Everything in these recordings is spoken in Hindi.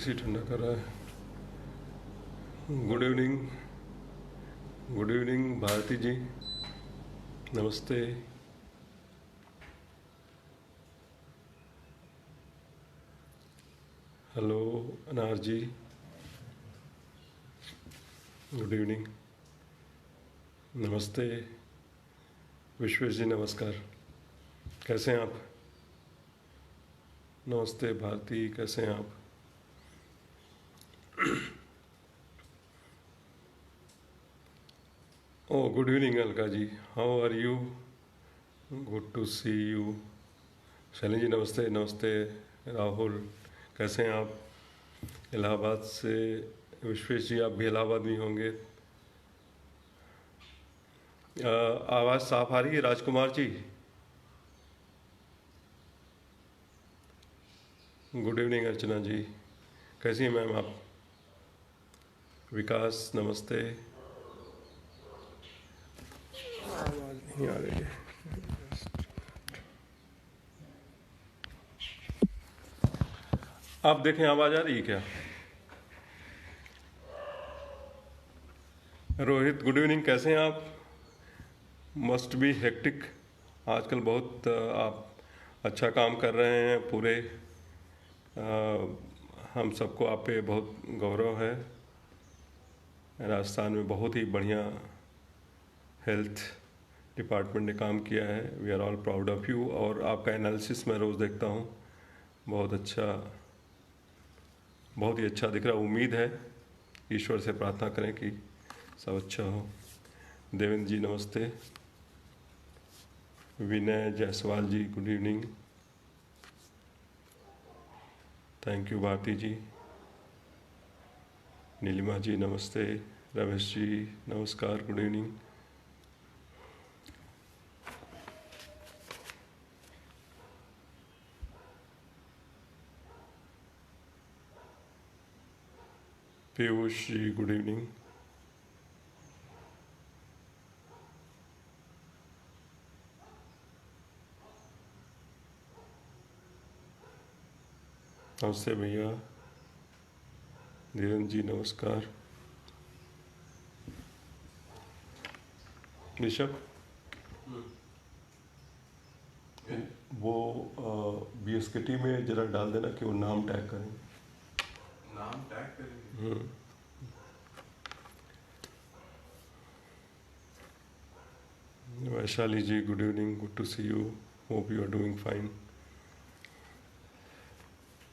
एसी ठंडा कर रहा है। Good evening. Good evening Bharti ji, नमस्ते। हेलो अनार जी, गुड इवनिंग, नमस्ते। विश्वेश जी नमस्कार, कैसे हैं आप? नमस्ते भारती, कैसे हैं आप? Oh good evening Alka ji, how are you? Good to see you. Shaili ji नमस्ते। नमस्ते राहुल, कैसे हैं आप? इलाहाबाद से विश्वेश जी, आप भी इलाहाबाद में होंगे। आवाज़ साफ आ रही है राजकुमार जी? गुड इवनिंग अर्चना जी, कैसी हैं मैम आप? विकास नमस्ते। आवाज़ नहीं आ रही है। आप देखें आवाज़ आ रही है क्या? रोहित गुड इवनिंग, कैसे हैं आप? मस्ट बी हेक्टिक आजकल बहुत। आप अच्छा काम कर रहे हैं पूरे। हम सबको आप पे बहुत गौरव है। राजस्थान में बहुत ही बढ़िया हेल्थ डिपार्टमेंट ने काम किया है। We are all proud of you. और आपका एनालिसिस मैं रोज़ देखता हूँ, बहुत अच्छा, बहुत ही अच्छा दिख रहा है। उम्मीद है, ईश्वर से प्रार्थना करें कि सब अच्छा हो। देवेंद्र जी नमस्ते। Vinay Jaiswal ji good evening, thank you Bharti ji. Neelima ji नमस्ते। रमेश जी नमस्कार, good evening. Piyush ji good evening. नमस्ते भैया। धीरेन्द्र जी नमस्कार। ऋषभ, वो BSKT में जरा डाल देना कि वो नाम टैग करें। नाम टैग करेंगे। Vaishali ji good evening, good to see you, hope you are doing fine.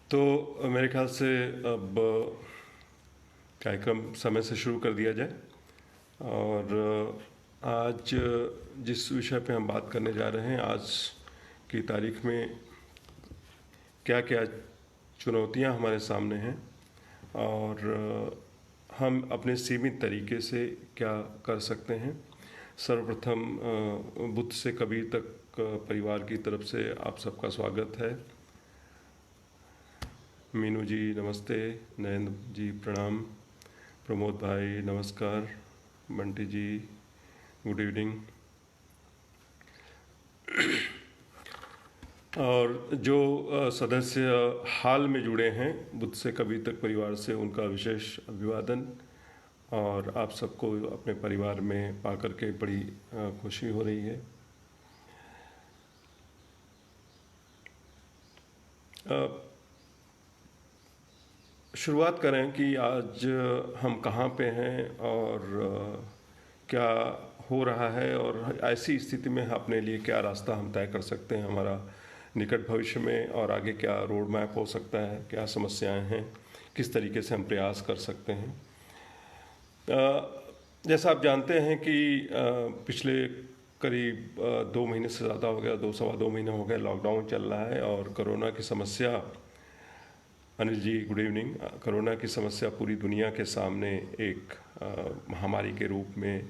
तो मेरे ख्याल से अब कार्यक्रम समय से शुरू कर दिया जाए। और आज जिस विषय पे हम बात करने जा रहे हैं, आज की तारीख में क्या क्या चुनौतियां हमारे सामने हैं और हम अपने सीमित तरीके से क्या कर सकते हैं। सर्वप्रथम बुद्ध से कबीर तक परिवार की तरफ से आप सबका स्वागत है। मीनू जी नमस्ते। नरेंद्र जी प्रणाम। प्रमोद भाई नमस्कार। बंटी जी गुड इवनिंग। और जो सदस्य हाल में जुड़े हैं बुद्ध से कबीर तक परिवार से, उनका विशेष अभिवादन। और आप सबको अपने परिवार में पाकर के बड़ी खुशी हो रही है। शुरुआत करें कि आज हम कहाँ पे हैं और क्या हो रहा है, और ऐसी स्थिति में अपने लिए क्या रास्ता हम तय कर सकते हैं हमारा निकट भविष्य में, और आगे क्या रोड मैप हो सकता है, क्या समस्याएं हैं, किस तरीके से हम प्रयास कर सकते हैं। जैसा आप जानते हैं कि पिछले करीब 2 महीने से ज़्यादा हो गया, 2 सवा 2 महीने हो गए लॉकडाउन चल रहा है। और कोरोना की समस्या, Anil ji good evening, corona की समस्या पूरी दुनिया के सामने एक महामारी के रूप में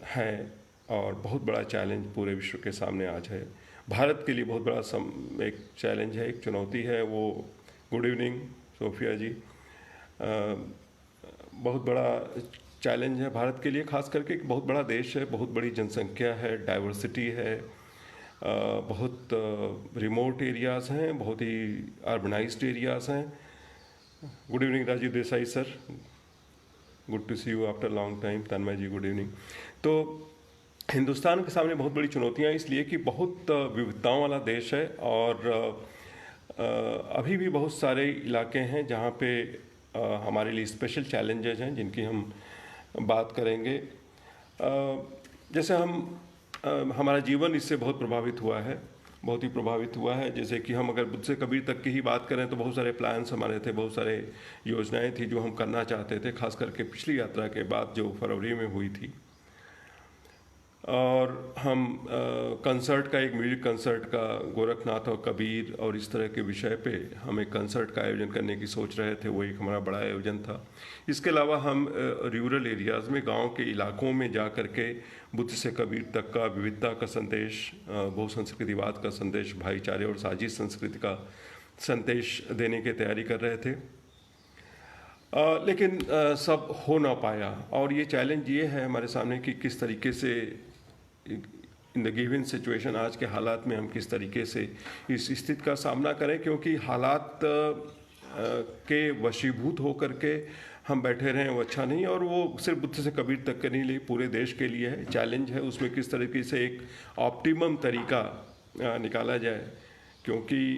है और बहुत बड़ा चैलेंज पूरे विश्व के सामने आज है। भारत के लिए बहुत बड़ा एक चैलेंज है, एक चुनौती है वो। गुड इवनिंग सोफिया जी। बहुत बड़ा चैलेंज है भारत के लिए, खास करके एक बहुत बड़ा देश है, बहुत बड़ी जनसंख्या है, डाइवर्सिटी है, बहुत रिमोट एरियाज़ हैं, बहुत ही अर्बनाइज्ड एरियाज़ हैं। Good evening Rajiv Desai sir, good to see you after long time. Tanmay ji good evening. तो हिंदुस्तान के सामने बहुत बड़ी चुनौतियां इसलिए कि बहुत विविधताओं वाला देश है और अभी भी बहुत सारे इलाके हैं जहां पे हमारे लिए स्पेशल चैलेंजेस हैं जिनकी हम बात करेंगे। जैसे हमारा जीवन इससे बहुत प्रभावित हुआ है, बहुत ही प्रभावित हुआ है। जैसे कि हम अगर बुद्ध से कबीर तक की ही बात करें तो बहुत सारे प्लान्स हमारे थे, बहुत सारे योजनाएं थी जो हम करना चाहते थे, खास करके पिछली यात्रा के बाद जो फरवरी में हुई थी। और हम कंसर्ट का, एक म्यूजिक कंसर्ट का, गोरखनाथ और कबीर और इस तरह के विषय पे हम एक कंसर्ट का आयोजन करने की सोच रहे थे। वो एक हमारा बड़ा आयोजन था। इसके अलावा हम रूरल एरियाज़ में, गांव के इलाकों में जा कर के बुद्ध से कबीर तक का विविधता का संदेश, बहुसंस्कृतिवाद का संदेश, भाईचारे और साझी संस्कृति का संदेश देने की तैयारी कर रहे थे। लेकिन सब हो ना पाया और ये चैलेंज ये है हमारे सामने कि किस तरीके से इन द गिवन सिचुएशन, आज के हालात में हम किस तरीके से इस स्थिति का सामना करें, क्योंकि हालात के वशीभूत होकर के हम बैठे रहें वो अच्छा नहीं। और वो सिर्फ बुद्ध से कबीर तक के नहीं, लिए पूरे देश के लिए है, चैलेंज है। उसमें किस तरीके से एक ऑप्टिमम तरीका निकाला जाए, क्योंकि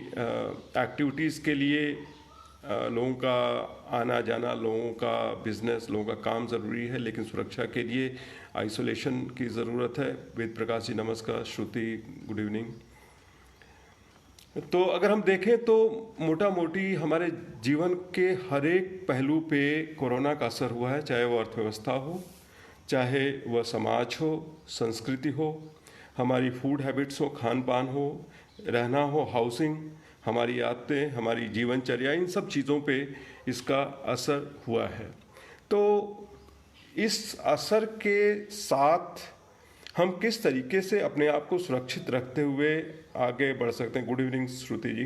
एक्टिविटीज़ के लिए लोगों का आना जाना, लोगों का बिजनेस, लोगों का काम ज़रूरी है, लेकिन सुरक्षा के लिए आइसोलेशन की ज़रूरत है। वेद प्रकाश जी नमस्कार, श्रुति गुड इवनिंग। तो अगर हम देखें तो मोटा मोटी हमारे जीवन के हर एक पहलू पे कोरोना का असर हुआ है, चाहे वो अर्थव्यवस्था हो, चाहे वह समाज हो, संस्कृति हो, हमारी फूड हैबिट्स हो, खान पान हो, रहना हो, हाउसिंग, हमारी आदतें, हमारी जीवनचर्या, इन सब चीज़ों पे इसका असर हुआ है। तो इस असर के साथ हम किस तरीके से अपने आप को सुरक्षित रखते हुए आगे बढ़ सकते हैं। गुड इवनिंग श्रुति जी।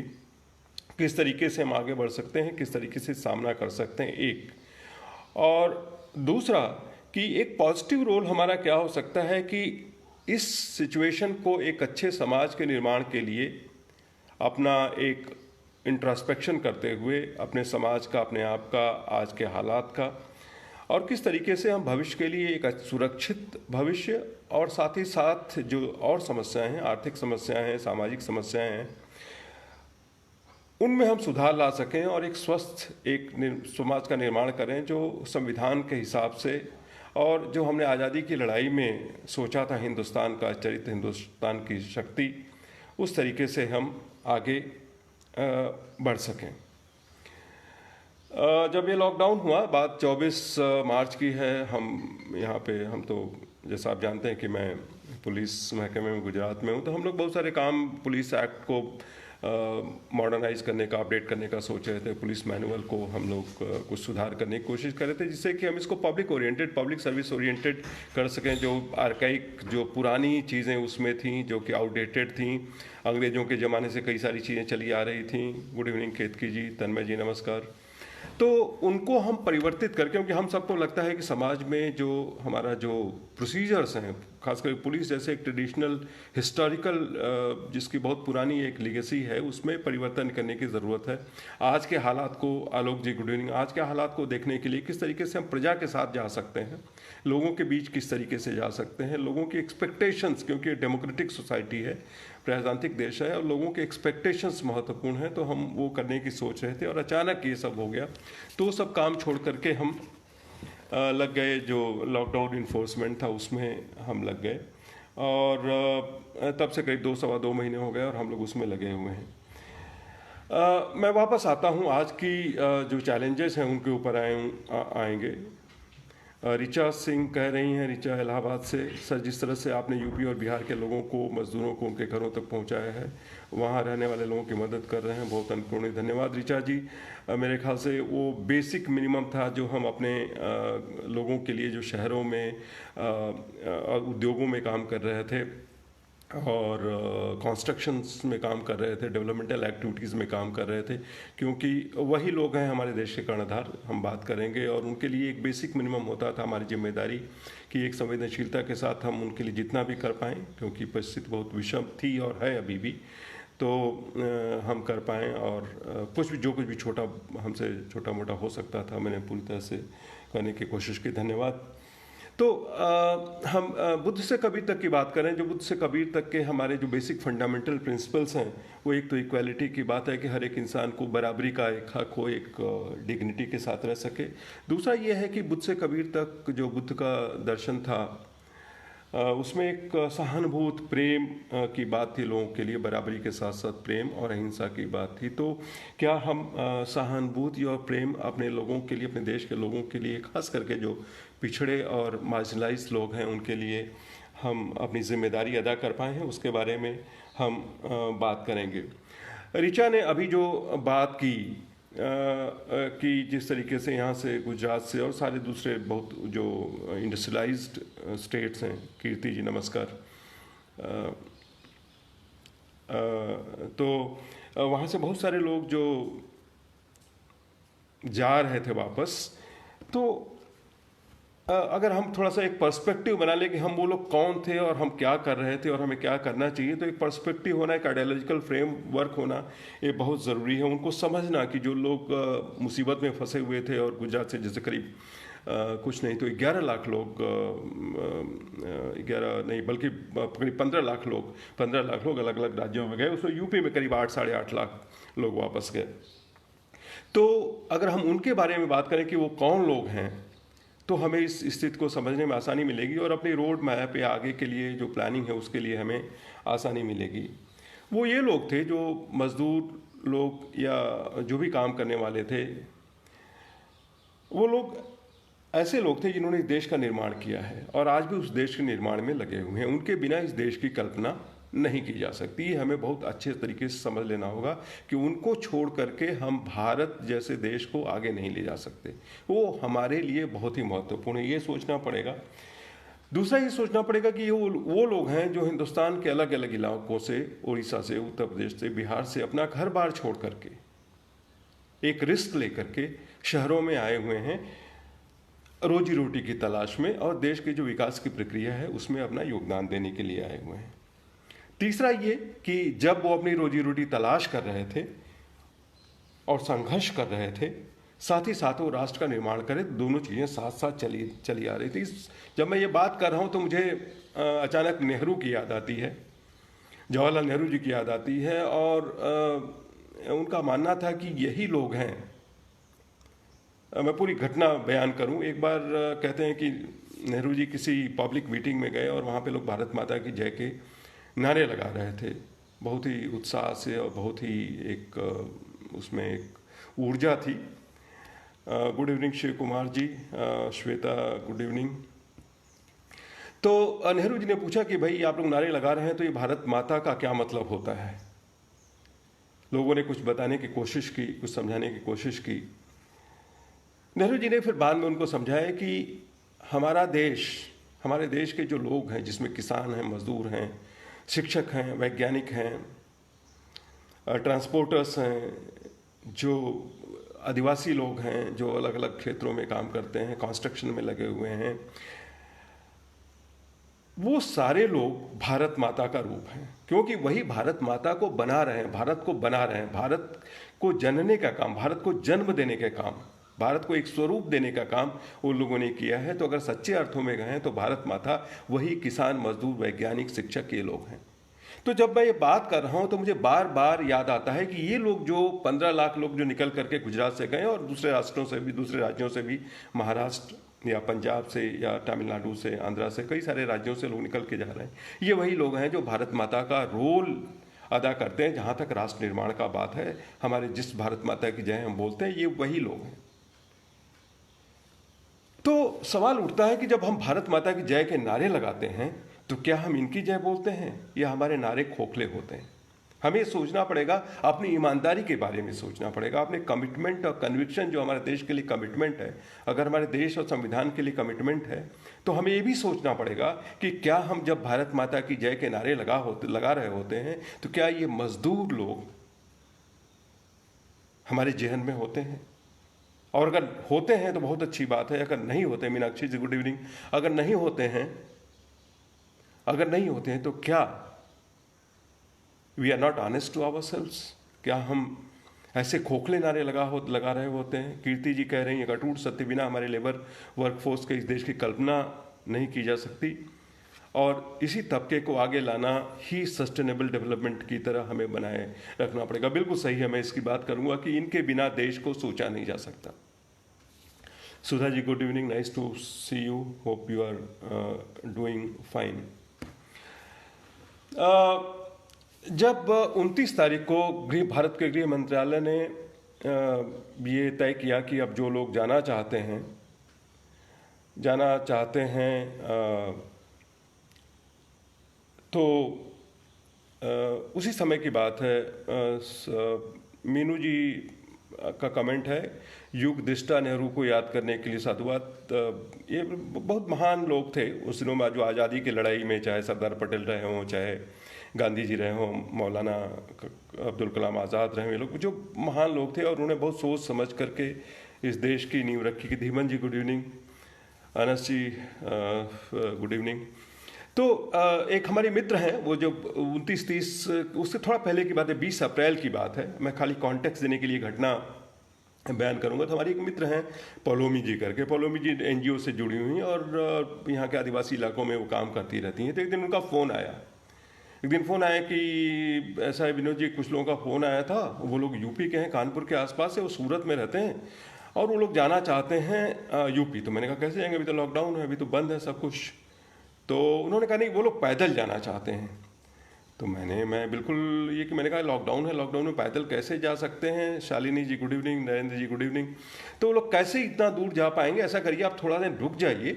किस तरीके से हम आगे बढ़ सकते हैं, किस तरीके से सामना कर सकते हैं, एक। और दूसरा कि एक पॉजिटिव रोल हमारा क्या हो सकता है कि इस सिचुएशन को एक अच्छे समाज के निर्माण के लिए अपना एक इंट्रोस्पेक्शन करते हुए अपने समाज का, अपने आप का, आज के हालात का, और किस तरीके से हम भविष्य के लिए एक सुरक्षित भविष्य और साथ ही साथ जो और समस्याएं हैं, आर्थिक समस्याएं हैं, सामाजिक समस्याएं हैं, उनमें हम सुधार ला सकें और एक स्वस्थ एक समाज का निर्माण करें जो संविधान के हिसाब से, और जो हमने आज़ादी की लड़ाई में सोचा था, हिंदुस्तान का चरित्र, हिंदुस्तान की शक्ति, उस तरीके से हम आगे बढ़ सकें। जब ये लॉकडाउन हुआ, बात 24 मार्च की है। हम यहाँ पे, हम तो जैसा आप जानते हैं कि मैं पुलिस महकमे में गुजरात में हूँ, तो हम लोग बहुत सारे काम पुलिस एक्ट को मॉडर्नाइज करने का, अपडेट करने का सोच रहे थे। पुलिस मैनुअल को हम लोग कुछ सुधार करने की कोशिश कर रहे थे, जिससे कि हम इसको public oriented, public service oriented कर सकें। जो आर्काइक, जो पुरानी चीज़ें उसमें थीं, जो कि आउटडेटेड थीं, अंग्रेज़ों के ज़माने से कई सारी चीज़ें चली आ रही थीं। गुड इवनिंग केतकी जी, तन्मय जी नमस्कार। तो उनको हम परिवर्तित करके, क्योंकि हम सबको लगता है कि समाज में जो हमारा जो प्रोसीजर्स हैं, खासकर पुलिस जैसे एक ट्रेडिशनल हिस्टोरिकल जिसकी बहुत पुरानी एक लीगेसी है, उसमें परिवर्तन करने की ज़रूरत है। आज के हालात को, आलोक जी गुड इवनिंग, आज के हालात को देखने के लिए किस तरीके से हम प्रजा के साथ जा सकते हैं, लोगों के बीच किस तरीके से जा सकते हैं, लोगों की एक्सपेक्टेशंस, क्योंकि डेमोक्रेटिक सोसाइटी है, प्रजातांत्रिक देश है, और लोगों के एक्सपेक्टेशंस महत्वपूर्ण हैं, तो हम वो करने की सोच रहे थे। और अचानक ये सब हो गया, तो वो सब काम छोड़ करके हम लग गए, जो लॉकडाउन इन्फोर्समेंट था उसमें हम लग गए, और तब से करीब 2-2.25 महीने हो गए और हम लोग उसमें लगे हुए हैं। मैं वापस आता हूँ, आज की जो चैलेंजेस हैं उनके ऊपर आएंगे। ऋचा सिंह कह रही हैं, ऋचा इलाहाबाद से, सर जिस तरह से आपने यूपी और बिहार के लोगों को, मजदूरों को उनके घरों तक पहुंचाया है, वहां रहने वाले लोगों की मदद कर रहे हैं, बहुत अन्नपूर्णी धन्यवाद ऋचा जी। मेरे ख्याल से वो बेसिक मिनिमम था जो हम अपने लोगों के लिए, जो शहरों में उद्योगों में काम कर रहे थे, और कंस्ट्रक्शंस में काम कर रहे थे, डेवलपमेंटल एक्टिविटीज़ में काम कर रहे थे, क्योंकि वही लोग हैं हमारे देश के कर्णधार, हम बात करेंगे। और उनके लिए एक बेसिक मिनिमम होता था हमारी जिम्मेदारी कि एक संवेदनशीलता के साथ हम उनके लिए जितना भी कर पाएँ, क्योंकि परिस्थिति बहुत विषम थी और है अभी भी, तो हम कर पाएँ। और कुछ भी जो कुछ भी हमसे छोटा मोटा हो सकता था, मैंने पूरी तरह से करने की कोशिश की। धन्यवाद। तो हम बुद्ध से कबीर तक की बात करें। जो बुद्ध से कबीर तक के हमारे जो बेसिक फंडामेंटल प्रिंसिपल्स हैं, वो एक तो इक्वालिटी की बात है कि हर एक इंसान को बराबरी का एक हक हो, एक डिग्निटी के साथ रह सके। दूसरा ये है कि बुद्ध से कबीर तक जो बुद्ध का दर्शन था, उसमें एक सहानुभूत प्रेम की बात थी लोगों के लिए, बराबरी के साथ साथ प्रेम और अहिंसा की बात थी। तो क्या हम सहानुभूति और प्रेम अपने लोगों के लिए, अपने देश के लोगों के लिए, खास करके जो पिछड़े और मार्जिनलाइज्ड लोग हैं, उनके लिए हम अपनी जिम्मेदारी अदा कर पाए हैं, उसके बारे में हम बात करेंगे। ऋचा ने अभी जो बात की कि जिस तरीके से यहाँ से गुजरात से और सारे दूसरे बहुत जो इंडस्ट्रियलाइज्ड स्टेट्स हैं, कीर्ति जी नमस्कार, तो वहाँ से बहुत सारे लोग जो जा रहे थे वापस, तो अगर हम थोड़ा सा एक पर्सपेक्टिव बना लें कि हम वो लोग कौन थे और हम क्या कर रहे थे और हमें क्या करना चाहिए, तो एक पर्सपेक्टिव होना, एक आइडियोलॉजिकल फ्रेमवर्क होना, ये बहुत ज़रूरी है। उनको समझना कि जो लोग मुसीबत में फंसे हुए थे, और गुजरात से जैसे करीब कुछ नहीं तो 11 लाख लोग, 11 नहीं बल्कि करीब 15 लाख लोग अलग अलग राज्यों में गए। उसमें यूपी में करीब 8 साढ़े 8 लाख लोग वापस गए। तो अगर हम उनके बारे में बात करें कि वो कौन लोग हैं, तो हमें इस स्थिति को समझने में आसानी मिलेगी और अपनी रोड मैप या आगे के लिए जो प्लानिंग है उसके लिए हमें आसानी मिलेगी। वो ये लोग थे जो मजदूर लोग या जो भी काम करने वाले थे, वो लोग ऐसे लोग थे जिन्होंने इस देश का निर्माण किया है और आज भी उस देश के निर्माण में लगे हुए हैं। उनके बिना इस देश की कल्पना नहीं की जा सकती। ये हमें बहुत अच्छे तरीके से समझ लेना होगा कि उनको छोड़ करके हम भारत जैसे देश को आगे नहीं ले जा सकते। वो हमारे लिए बहुत ही महत्वपूर्ण है, ये सोचना पड़ेगा। दूसरा ये सोचना पड़ेगा कि ये वो लोग हैं जो हिंदुस्तान के अलग अलग इलाकों से, उड़ीसा से, उत्तर प्रदेश से, बिहार से अपना घर बार छोड़ करके, एक रिस्क लेकर के शहरों में आए हुए हैं रोजी रोटी की तलाश में, और देश की जो विकास की प्रक्रिया है उसमें अपना योगदान देने के लिए आए हुए हैं। तीसरा ये कि जब वो अपनी रोजी रोटी तलाश कर रहे थे और संघर्ष कर रहे थे, साथ ही साथ वो राष्ट्र का निर्माण करें, दोनों चीज़ें साथ साथ चली आ रही थी। जब मैं ये बात कर रहा हूँ तो मुझे अचानक नेहरू की याद आती है, जवाहरलाल नेहरू जी की याद आती है, और उनका मानना था कि यही लोग हैं। मैं पूरी घटना बयान करूं। एक बार कहते हैं कि नेहरू जी किसी पब्लिक मीटिंग में गए और वहाँ पे लोग भारत माता की जय के नारे लगा रहे थे, बहुत ही उत्साह से, और बहुत ही एक उसमें एक ऊर्जा थी। गुड इवनिंग शिव कुमार जी, श्वेता गुड इवनिंग। तो नेहरू जी ने पूछा कि भाई आप लोग नारे लगा रहे हैं तो ये भारत माता का क्या मतलब होता है। लोगों ने कुछ बताने की कोशिश की, कुछ समझाने की कोशिश की। नेहरू जी ने फिर बाद में उनको समझाया कि हमारा देश, हमारे देश के जो लोग हैं, जिसमें किसान हैं, मजदूर हैं, शिक्षक हैं, वैज्ञानिक हैं, ट्रांसपोर्टर्स हैं, जो आदिवासी लोग हैं, जो अलग अलग क्षेत्रों में काम करते हैं, कंस्ट्रक्शन में लगे हुए हैं, वो सारे लोग भारत माता का रूप हैं, क्योंकि वही भारत माता को बना रहे हैं, भारत को बना रहे हैं। भारत को जनने का काम, भारत को जन्म देने का काम, भारत को एक स्वरूप देने का काम उन लोगों ने किया है। तो अगर सच्चे अर्थों में गए तो भारत माता वही किसान, मजदूर, वैज्ञानिक, शिक्षक, ये लोग हैं। तो जब मैं ये बात कर रहा हूँ तो मुझे बार बार याद आता है कि ये लोग जो 15 लाख लोग जो निकल करके गुजरात से गए, और दूसरे राष्ट्रों से भी, दूसरे राज्यों से भी, महाराष्ट्र या पंजाब से या तमिलनाडु से, आंध्रा से, कई सारे राज्यों से लोग निकल के जा रहे हैं, ये वही लोग हैं जो भारत माता का रोल अदा करते हैं। जहाँ तक राष्ट्र निर्माण का बात है, हमारे जिस भारत माता की जय हम बोलते हैं, ये वही लोग हैं। तो सवाल उठता है कि जब हम भारत माता की जय के नारे लगाते हैं तो क्या हम इनकी जय बोलते हैं या हमारे नारे खोखले होते हैं? हमें सोचना पड़ेगा, अपनी ईमानदारी के बारे में सोचना पड़ेगा, अपने कमिटमेंट और कन्विक्शन जो हमारे देश के लिए कमिटमेंट है, अगर हमारे देश और संविधान के लिए कमिटमेंट है तो हमें ये भी सोचना पड़ेगा कि क्या हम जब भारत माता की जय के नारे लगा रहे होते हैं तो क्या ये मजदूर लोग हमारे जहन में होते हैं? और अगर होते हैं तो बहुत अच्छी बात है, अगर नहीं होते, मीनाक्षी जी गुड इवनिंग, अगर नहीं होते हैं तो क्या we are not honest to ourselves? क्या हम ऐसे खोखले नारे लगा रहे होते हैं? कीर्ति जी कह रही हैं अटूट सत्य बिना हमारे लेबर वर्कफोर्स के इस देश की कल्पना नहीं की जा सकती, और इसी तबके को आगे लाना ही सस्टेनेबल डेवलपमेंट की तरह हमें बनाए रखना पड़ेगा। बिल्कुल सही है, मैं इसकी बात करूंगा कि इनके बिना देश को सोचा नहीं जा सकता। Sudha ji good evening, nice to see you, hope you are doing fine. जब 29 तारीख को भारत के गृह मंत्रालय ने ये तय किया कि अब जो लोग जाना चाहते हैं तो उसी समय की बात है, मीनू जी का कमेंट है, युग दृष्टा नेहरू को याद करने के लिए साधुवाद। ये बहुत महान लोग थे उस दिनों में, जो आज़ादी की लड़ाई में चाहे सरदार पटेल रहे हों, चाहे गांधी जी रहे हों, मौलाना अब्दुल कलाम आज़ाद रहे, ये लोग जो महान लोग थे और उन्होंने बहुत सोच समझ करके इस देश की नींव रखी। कि धीमन जी गुड इवनिंग, अनस जी गुड इवनिंग। तो एक हमारे मित्र हैं, वो जो 29-30 उससे थोड़ा पहले की बात है, 20 अप्रैल की बात है, मैं खाली कॉन्टेक्स्ट देने के लिए घटना बयान करूंगा। तो हमारी एक मित्र हैं पौलोमी जी करके, पौलोमी जी एनजीओ से जुड़ी हुई हैं और यहाँ के आदिवासी इलाकों में वो काम करती रहती हैं। तो एक दिन उनका फ़ोन आया कि ऐसा है विनोद जी, कुछ लोगों का फ़ोन आया था, वो लोग यूपी के हैं, कानपुर के आसपास से, वो सूरत में रहते हैं और वो लोग जाना चाहते हैं यूपी। तो मैंने कहा कैसे जाएंगे, अभी तो लॉकडाउन है, अभी तो बंद है सब कुछ। तो उन्होंने कहा नहीं, वो लोग पैदल जाना चाहते हैं। तो मैं बिल्कुल ये कि मैंने कहा लॉकडाउन है, लॉकडाउन में पैदल कैसे जा सकते हैं? शालिनी जी गुड इवनिंग, नरेंद्र जी गुड इवनिंग। तो वो लोग कैसे इतना दूर जा पाएंगे? ऐसा करिए आप थोड़ा दिन रुक जाइए,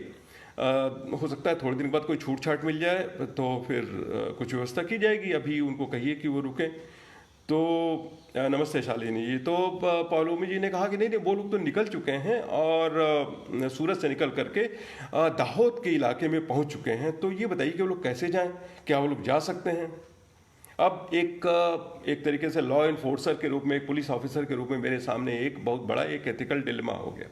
हो सकता है थोड़े दिन बाद कोई छूट छाट मिल जाए तो फिर कुछ व्यवस्था की जाएगी, अभी उनको कहिए कि वो रुकें। तो नमस्ते शालिनी जी। तो पौलोमी जी ने कहा कि नहीं, वो लोग तो निकल चुके हैं और सूरत से निकल करके दाहोद के इलाके में पहुंच चुके हैं। तो ये बताइए कि वो लोग कैसे जाएं, क्या वो लोग जा सकते हैं? अब एक तरीके से लॉ इन्फोर्सर के रूप में, एक पुलिस ऑफिसर के रूप में मेरे सामने एक बहुत बड़ा एक एथिकल डिलेमा हो गया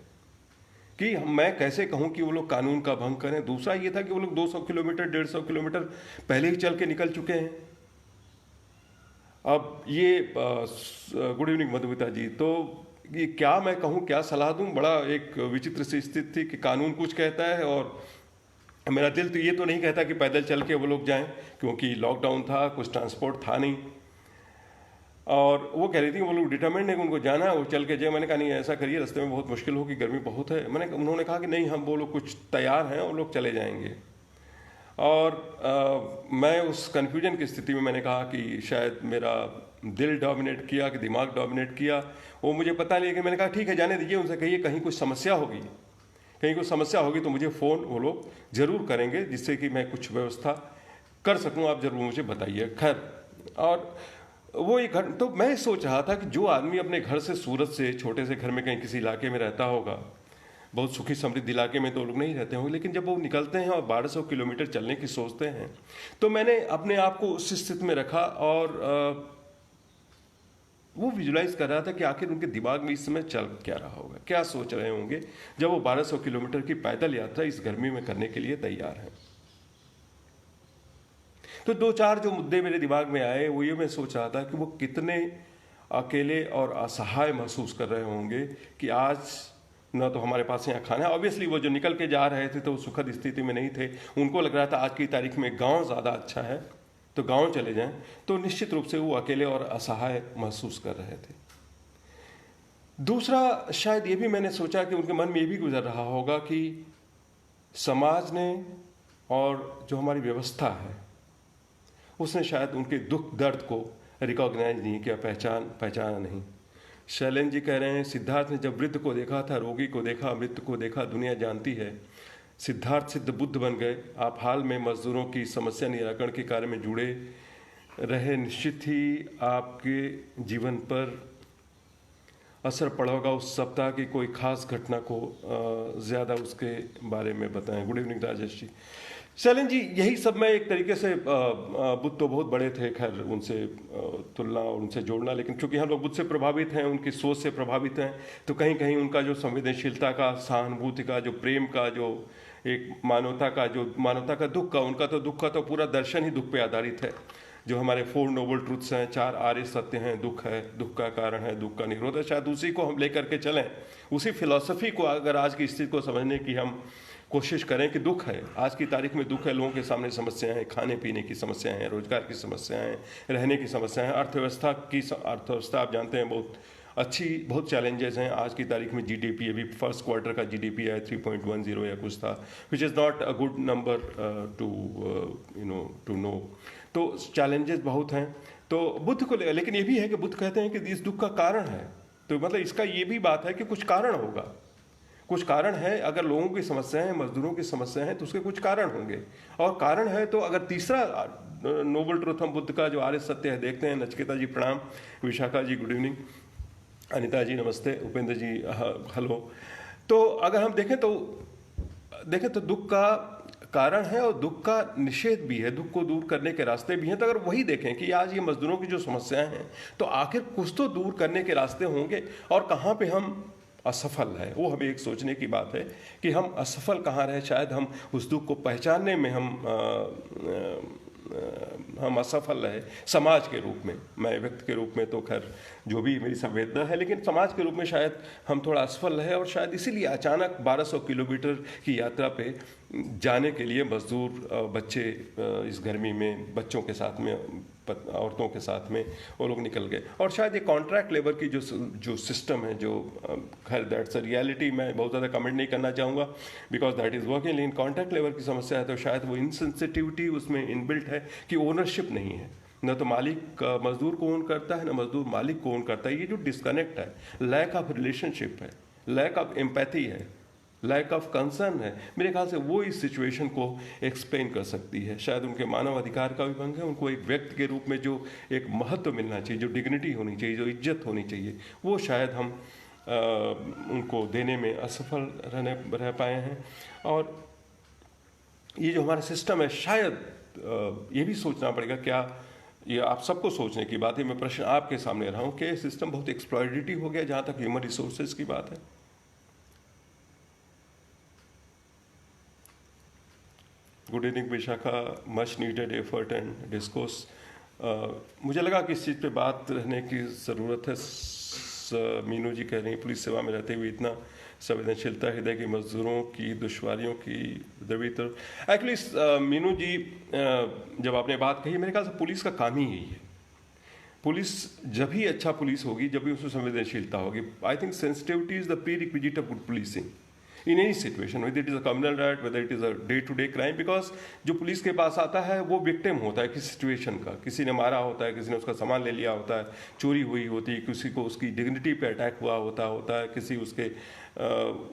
कि मैं कैसे कहूं कि वो लोग कानून का भंग करें। दूसरा ये था कि वो लोग 200 किलोमीटर 150 किलोमीटर पहले ही चल के निकल चुके हैं। अब ये गुड इवनिंग मधुमिता जी, तो ये क्या मैं कहूँ, क्या सलाह दूँ? बड़ा एक विचित्र सी स्थिति थी कि कानून कुछ कहता है और मेरा दिल तो ये तो नहीं कहता कि पैदल चल के वो लोग जाएं, क्योंकि लॉकडाउन था, कुछ ट्रांसपोर्ट था नहीं। और वो कह रही थी वो लोग डिटरमाइंड है कि उनको जाना है, वो चल के जाए। मैंने कहा नहीं, ऐसा करिए, रास्ते में बहुत मुश्किल होगी, गर्मी बहुत है। उन्होंने कहा कि नहीं, हम वो लोग कुछ तैयार हैं, वो लोग चले जाएंगे। और मैं उस कन्फ्यूजन की स्थिति में मैंने कहा कि शायद मेरा दिल डोमिनेट किया कि दिमाग डोमिनेट किया, वो मुझे पता नहीं। कि मैंने कहा ठीक है, जाने दीजिए, उनसे कहिए कहीं कुछ समस्या होगी तो मुझे फ़ोन वो लोग ज़रूर करेंगे, जिससे कि मैं कुछ व्यवस्था कर सकूं, आप ज़रूर मुझे बताइए। खैर, और वो एक घर, तो मैं सोच रहा था कि जो आदमी अपने घर से, सूरत से, छोटे से घर में कहीं किसी इलाके में रहता होगा, बहुत सुखी समृद्ध इलाके में तो लोग नहीं रहते होंगे, लेकिन जब वो निकलते हैं और 1200 किलोमीटर चलने की सोचते हैं, तो मैंने अपने आप को उस स्थिति में रखा और वो विजुलाइज कर रहा था कि आखिर उनके दिमाग में इस समय चल क्या रहा होगा, क्या सोच रहे होंगे जब वो 1200 किलोमीटर की पैदल यात्रा इस गर्मी में करने के लिए तैयार हैं। तो 2-4 जो मुद्दे मेरे दिमाग में आए, वो ये मैं सोच रहा था कि वो कितने अकेले और असहाय महसूस कर रहे होंगे कि आज ना तो हमारे पास यहाँ खाना है। ऑब्वियसली वो जो निकल के जा रहे थे तो सुखद स्थिति में नहीं थे, उनको लग रहा था आज की तारीख में गांव ज़्यादा अच्छा है, तो गांव चले जाएं। तो निश्चित रूप से वो अकेले और असहाय महसूस कर रहे थे। दूसरा, शायद ये भी मैंने सोचा कि उनके मन में ये भी गुजर रहा होगा कि समाज ने और जो हमारी व्यवस्था है उसने शायद उनके दुख दर्द को रिकॉग्नाइज नहीं किया, पहचाना नहीं। शैलेंद्र जी कह रहे हैं सिद्धार्थ ने जब वृद्ध को देखा था, रोगी को देखा, मृत्यु को देखा, दुनिया जानती है। सिद्धार्थ सिद्ध बुद्ध बन गए। आप हाल में मजदूरों की समस्या निराकरण के कार्य में जुड़े रहे निश्चित ही आपके जीवन पर असर पड़ा होगा उस सप्ताह की कोई खास घटना को ज़्यादा उसके बारे में बताएं। Good evening Rajesh ji. शैलेन जी, यही सब मैं एक तरीके से बुद्ध तो बहुत बड़े थे, खैर उनसे तुलना और उनसे जोड़ना, लेकिन चूंकि हम लोग बुद्ध से प्रभावित हैं, उनकी सोच से प्रभावित हैं, तो कहीं कहीं उनका जो संवेदनशीलता का, सहानुभूति का, जो प्रेम का, जो एक मानवता का दुख का, उनका तो दुख का तो पूरा दर्शन ही दुख पे आधारित है। जो हमारे 4 नोबल ट्रुथ्स हैं, 4 आर्य सत्य हैं, दुख है, दुख का कारण है, दुख का निरोध है, शायद उसी को हम लेकर के चलें, उसी फिलॉसफी को अगर आज की स्थिति को समझने की हम कोशिश करें कि दुख है, आज की तारीख में दुख है, लोगों के सामने समस्याएं हैं, खाने पीने की समस्याएं हैं, रोजगार की समस्याएं हैं, रहने की समस्याएं हैं, अर्थव्यवस्था आप जानते हैं बहुत चैलेंजेस हैं। आज की तारीख में जीडीपी, अभी फर्स्ट क्वार्टर का जीडीपी है 3.10 या कुछ था, which is not a good number to know. तो चैलेंजेस बहुत हैं। तो बुद्ध को लेकिन ये भी है कि बुद्ध कहते हैं कि इस दुख का कारण है, तो मतलब इसका ये भी बात है कि कुछ कारण होगा, कुछ कारण है। अगर लोगों की समस्याएं हैं, मजदूरों की समस्याएं हैं, तो उसके कुछ कारण होंगे, और कारण है तो अगर तीसरा नोबल ट्रुथ हम बुद्ध का जो आर्य सत्य है देखते हैं। नचिकेता जी प्रणाम, विशाखा जी गुड इवनिंग, अनिता जी नमस्ते, उपेंद्र जी हेलो। तो अगर हम देखें तो दुख का कारण है और दुख का निषेध भी है, दुख को दूर करने के रास्ते भी हैं। तो अगर वही देखें कि आज ये मजदूरों की जो समस्याएं हैं, तो आखिर कुछ तो दूर करने के रास्ते होंगे, और कहाँ पे हम असफल है, वो हमें एक सोचने की बात है कि हम असफल कहाँ रहे। शायद हम उस दुख को पहचानने में हम असफल रहे समाज के रूप में। मैं व्यक्ति के रूप में तो खैर जो भी मेरी संवेदना है, लेकिन समाज के रूप में शायद हम थोड़ा असफल रहे, और शायद इसीलिए अचानक 1200 किलोमीटर की यात्रा पे जाने के लिए मजदूर बच्चे इस गर्मी में बच्चों के साथ में, औरतों के साथ में वो लोग निकल गए। और शायद ये कॉन्ट्रैक्ट लेबर की जो सिस्टम है, जो खैर दैट्स अ रियलिटी, मैं बहुत ज़्यादा कमेंट नहीं करना चाहूँगा बिकॉज दैट इज़ वर्किंग, लेकिन कॉन्ट्रैक्ट लेबर की समस्या है तो शायद वो इनसेंसिटिविटी उसमें इनबिल्ट है कि ओनरशिप नहीं है, न तो मालिक मजदूर को ओन करता है, न मजदूर मालिक को ओन करता है। ये जो डिस्कनेक्ट है, लैक ऑफ रिलेशनशिप है, लैक ऑफ एम्पैथी है, लैक ऑफ कंसर्न है, मेरे ख्याल से वो इस सिचुएशन को एक्सप्लेन कर सकती है। शायद उनके मानव अधिकार का भी भंग है, उनको एक व्यक्ति के रूप में जो एक महत्व मिलना चाहिए, जो डिग्निटी होनी चाहिए, जो इज्जत होनी चाहिए, वो शायद हम उनको देने में असफल रह पाए हैं। और ये जो हमारा सिस्टम है, शायद ये भी सोचना पड़ेगा, क्या ये आप सबको सोचने की बात है, मैं प्रश्न आपके सामने रहा हूँ कि सिस्टम बहुत एक्सप्लॉयटेटिव हो गया जहाँ तक ह्यूमन रिसोर्सेज की बात है। Good evening Vishakha, much needed effort and discourse. मुझे लगा कि इस चीज़ पे बात रहने की ज़रूरत है। मीनू जी कह रही हैं, पुलिस सेवा में रहते हुए इतना संवेदनशीलता हृदय के मजदूरों की दुश्वारियों की दबीतर। एक्चुअली मीनू जी, जब आपने बात कही, मेरे ख्याल से पुलिस का काम ही यही है। पुलिस जब ही अच्छा पुलिस होगी, जब भी उसमें संवेदनशीलता होगी। I think sensitivity is the prerequisite of good policing in any situation, whether it is a communal riot, whether it is a day to day crime. Because जो पुलिस के पास आता है वो विक्टिम होता है किसी सिचुएशन का, किसी ने मारा होता है, किसी ने उसका सामान ले लिया होता है, चोरी हुई होती है, किसी को उसकी डिग्निटी पे अटैक हुआ होता है, किसी उसके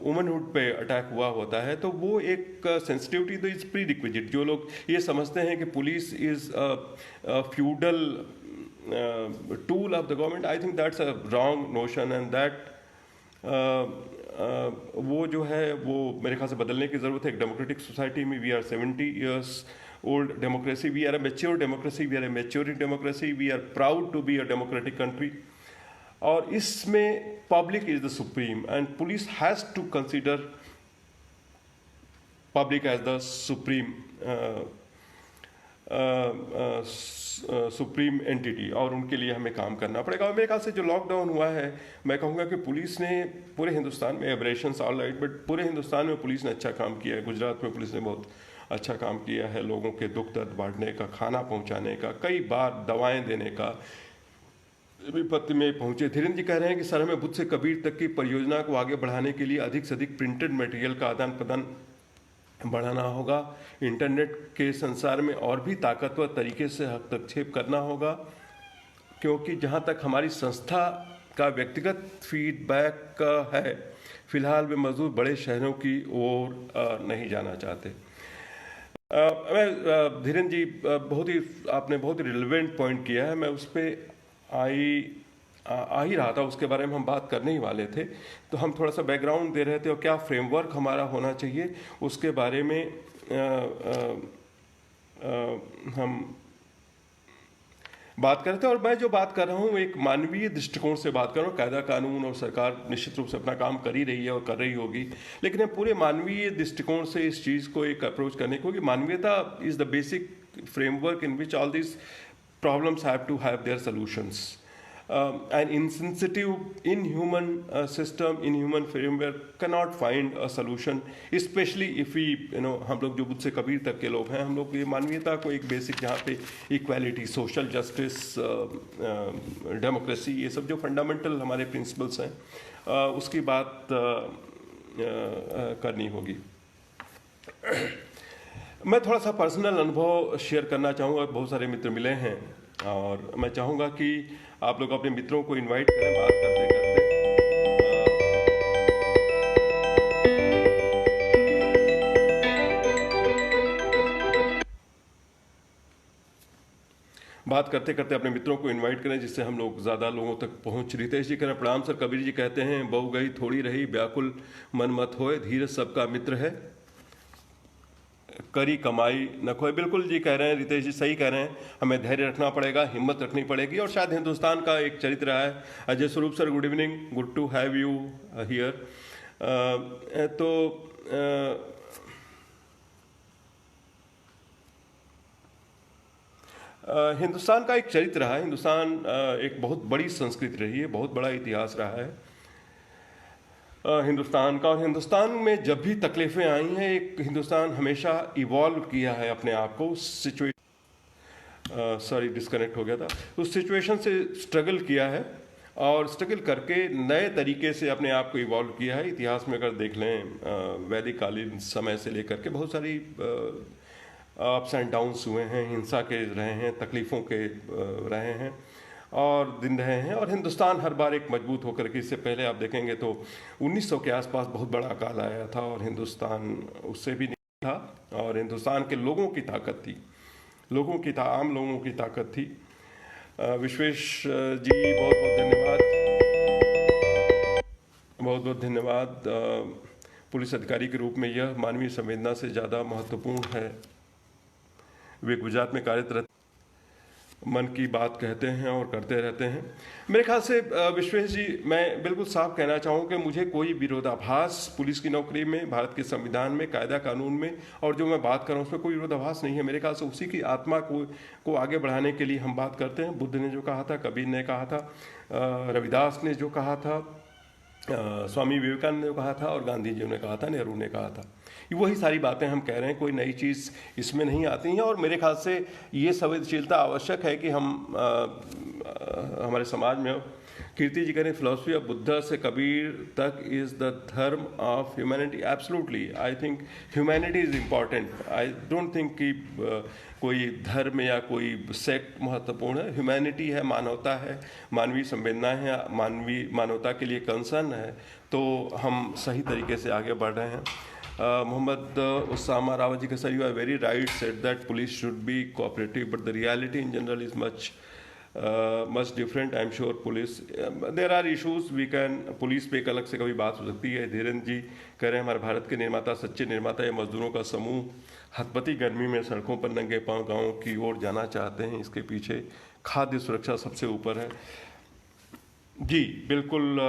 वुमनहुड पे अटैक हुआ होता है। तो वो एक सेंसिटिविटी तो इज प्री रिक्विजिट। जो लोग ये समझते हैं कि police is feudal tool of the government, I think that's a wrong notion, and that वो जो है वो मेरे ख्याल से बदलने की ज़रूरत है। एक डेमोक्रेटिक सोसाइटी में we are 70 years old democracy, we are a mature democracy, we are a maturing democracy, we are proud to be a democratic country। और इसमें public is the supreme, and police has to consider public as the supreme supreme entity, और उनके लिए हमें काम करना पड़ेगा। और मेरे ख्याल से जो लॉकडाउन हुआ है, मैं कहूँगा कि पुलिस ने पूरे हिंदुस्तान में, एब्रेशंस ऑल राइट, बट पूरे हिंदुस्तान में पुलिस ने अच्छा काम किया है। गुजरात में पुलिस ने बहुत अच्छा काम किया है, लोगों के दुख दर्द बांटने का, खाना पहुँचाने का, कई बार दवाएँ देने का, विपत्ति में पहुँचे। धीरेन्द्र जी कह रहे हैं कि सर हमें बुद्ध से कबीर तक की परियोजना को आगे बढ़ाने के लिए अधिक से अधिक प्रिंटेड मटेरियल का आदान प्रदान बढ़ाना होगा। इंटरनेट के संसार में और भी ताकतवर तरीके से हस्तक्षेप करना होगा, क्योंकि जहाँ तक हमारी संस्था का व्यक्तिगत फीडबैक है, फिलहाल वे मजदूर बड़े शहरों की ओर नहीं जाना चाहते। धीरेन्द्र जी, आपने बहुत ही रिलेवेंट पॉइंट किया है। मैं उस पर आ ही रहा था, उसके बारे में हम बात करने ही वाले थे। तो हम थोड़ा सा बैकग्राउंड दे रहे थे और क्या फ्रेमवर्क हमारा होना चाहिए उसके बारे में हम बात कर रहे थे। और मैं जो बात कर रहा हूँ एक मानवीय दृष्टिकोण से बात कर रहा हूँ। कायदा कानून और सरकार निश्चित रूप से अपना काम कर ही रही है और कर रही होगी, लेकिन हम पूरे मानवीय दृष्टिकोण से इस चीज़ को एक अप्रोच करने को, कि मानवीयता is the basic framework in which all this problems have to have their solutions. An insensitive, inhuman system, inhuman framework cannot find a solution, especially if we, हम लोग जो बुद्ध से कबीर तक के लोग हैं, हम लोग ये मानवीयता को एक बेसिक, जहाँ पे इक्वालिटी, सोशल जस्टिस, डेमोक्रेसी, ये सब जो फंडामेंटल हमारे प्रिंसिपल्स हैं, उसकी बात करनी होगी। मैं थोड़ा सा पर्सनल अनुभव शेयर करना चाहूँगा। बहुत सारे मित्र मिले हैं और मैं चाहूँगा कि आप लोग अपने मित्रों को इनवाइट करें बात करते करते। बात करते करते अपने मित्रों को इनवाइट करें, जिससे हम लोग ज़्यादा लोगों तक पहुँच। रितेश जी कह रहे हैं, प्रणाम सर। कबीर जी कहते हैं, बहु गई थोड़ी रही, व्याकुल मन मत होए, धीरज सबका मित्र है, करी कमाई न खोए। बिल्कुल जी कह रहे हैं, रितेश जी सही कह रहे हैं। हमें धैर्य रखना पड़ेगा, हिम्मत रखनी पड़ेगी। और शायद हिंदुस्तान का एक चरित्र है। Ajay Swaroop sir, good evening, good to have you here. Hindustan का एक चरित्र रहा है। हिंदुस्तान एक बहुत बड़ी संस्कृति रही है, बहुत बड़ा इतिहास रहा है हिंदुस्तान का। और हिंदुस्तान में जब भी तकलीफ़ें आई हैं, एक हिंदुस्तान हमेशा इवॉल्व किया है अपने आप को। सॉरी, डिस्कनेक्ट हो गया था। उस सिचुएशन से स्ट्रगल किया है और स्ट्रगल करके नए तरीके से अपने आप को इवॉल्व किया है। इतिहास में अगर देख लें, वैदिक कालीन समय से लेकर के बहुत सारी अप्स एंड डाउन्स हुए हैं, हिंसा के रहे हैं, तकलीफ़ों के रहे हैं और दिन रहे हैं। और हिंदुस्तान हर बार एक मजबूत होकर के, इससे पहले आप देखेंगे तो 1900 के आसपास बहुत बड़ा अकाल आया था और हिंदुस्तान उससे भी नहीं था। और हिंदुस्तान के लोगों की ताकत थी, आम लोगों की ताकत थी। विश्वेश जी बहुत बहुत धन्यवाद, बहुत बहुत धन्यवाद। पुलिस अधिकारी के रूप में यह मानवीय संवेदना से ज़्यादा महत्वपूर्ण है। वे गुजरात में कार्यरत, मन की बात कहते हैं और करते रहते हैं। मेरे ख्याल से विश्वेश जी, मैं बिल्कुल साफ कहना चाहूँ कि मुझे कोई विरोधाभास पुलिस की नौकरी में, भारत के संविधान में, कायदा कानून में और जो मैं बात कर रहा हूँ उसमें कोई विरोधाभास नहीं है। मेरे ख्याल से उसी की आत्मा को आगे बढ़ाने के लिए हम बात करते हैं। बुद्ध ने जो कहा था, कबीर ने कहा था, रविदास ने जो कहा था, स्वामी विवेकानंद ने कहा था और गांधी जी ने कहा था, नेहरू ने कहा था, वही सारी बातें हम कह रहे हैं। कोई नई चीज़ इसमें नहीं आती हैं। और मेरे ख्याल से ये संवेदनशीलता आवश्यक है कि हम हमारे समाज में, कीर्ति जी कह रहे हैं, फिलोसफी ऑफ बुद्धा से कबीर तक इज़ द धर्म of humanity. Absolutely, I think humanity is important. I don't think कि कोई धर्म या कोई सेक्ट महत्वपूर्ण है। ह्यूमैनिटी है, मानवता है, मानवीय संवेदना है, मानवता के लिए कंसर्न है, तो हम सही तरीके से आगे बढ़ रहे हैं। मोहम्मद उसामा रावत जी का, sir, you are very right, said that police should be cooperative, but the reality in general is much different. I am sure police, there are issues we can, police पे एक अलग से कभी बात हो सकती है। धीरेन्द्र जी कह रहे हैं, हमारे भारत के निर्माता, सच्चे निर्माता या मजदूरों का समूह हथपति गर्मी में सड़कों पर नंगे पांव गाँव की ओर जाना चाहते हैं। इसके पीछे खाद्य सुरक्षा सबसे ऊपर है। जी बिल्कुल,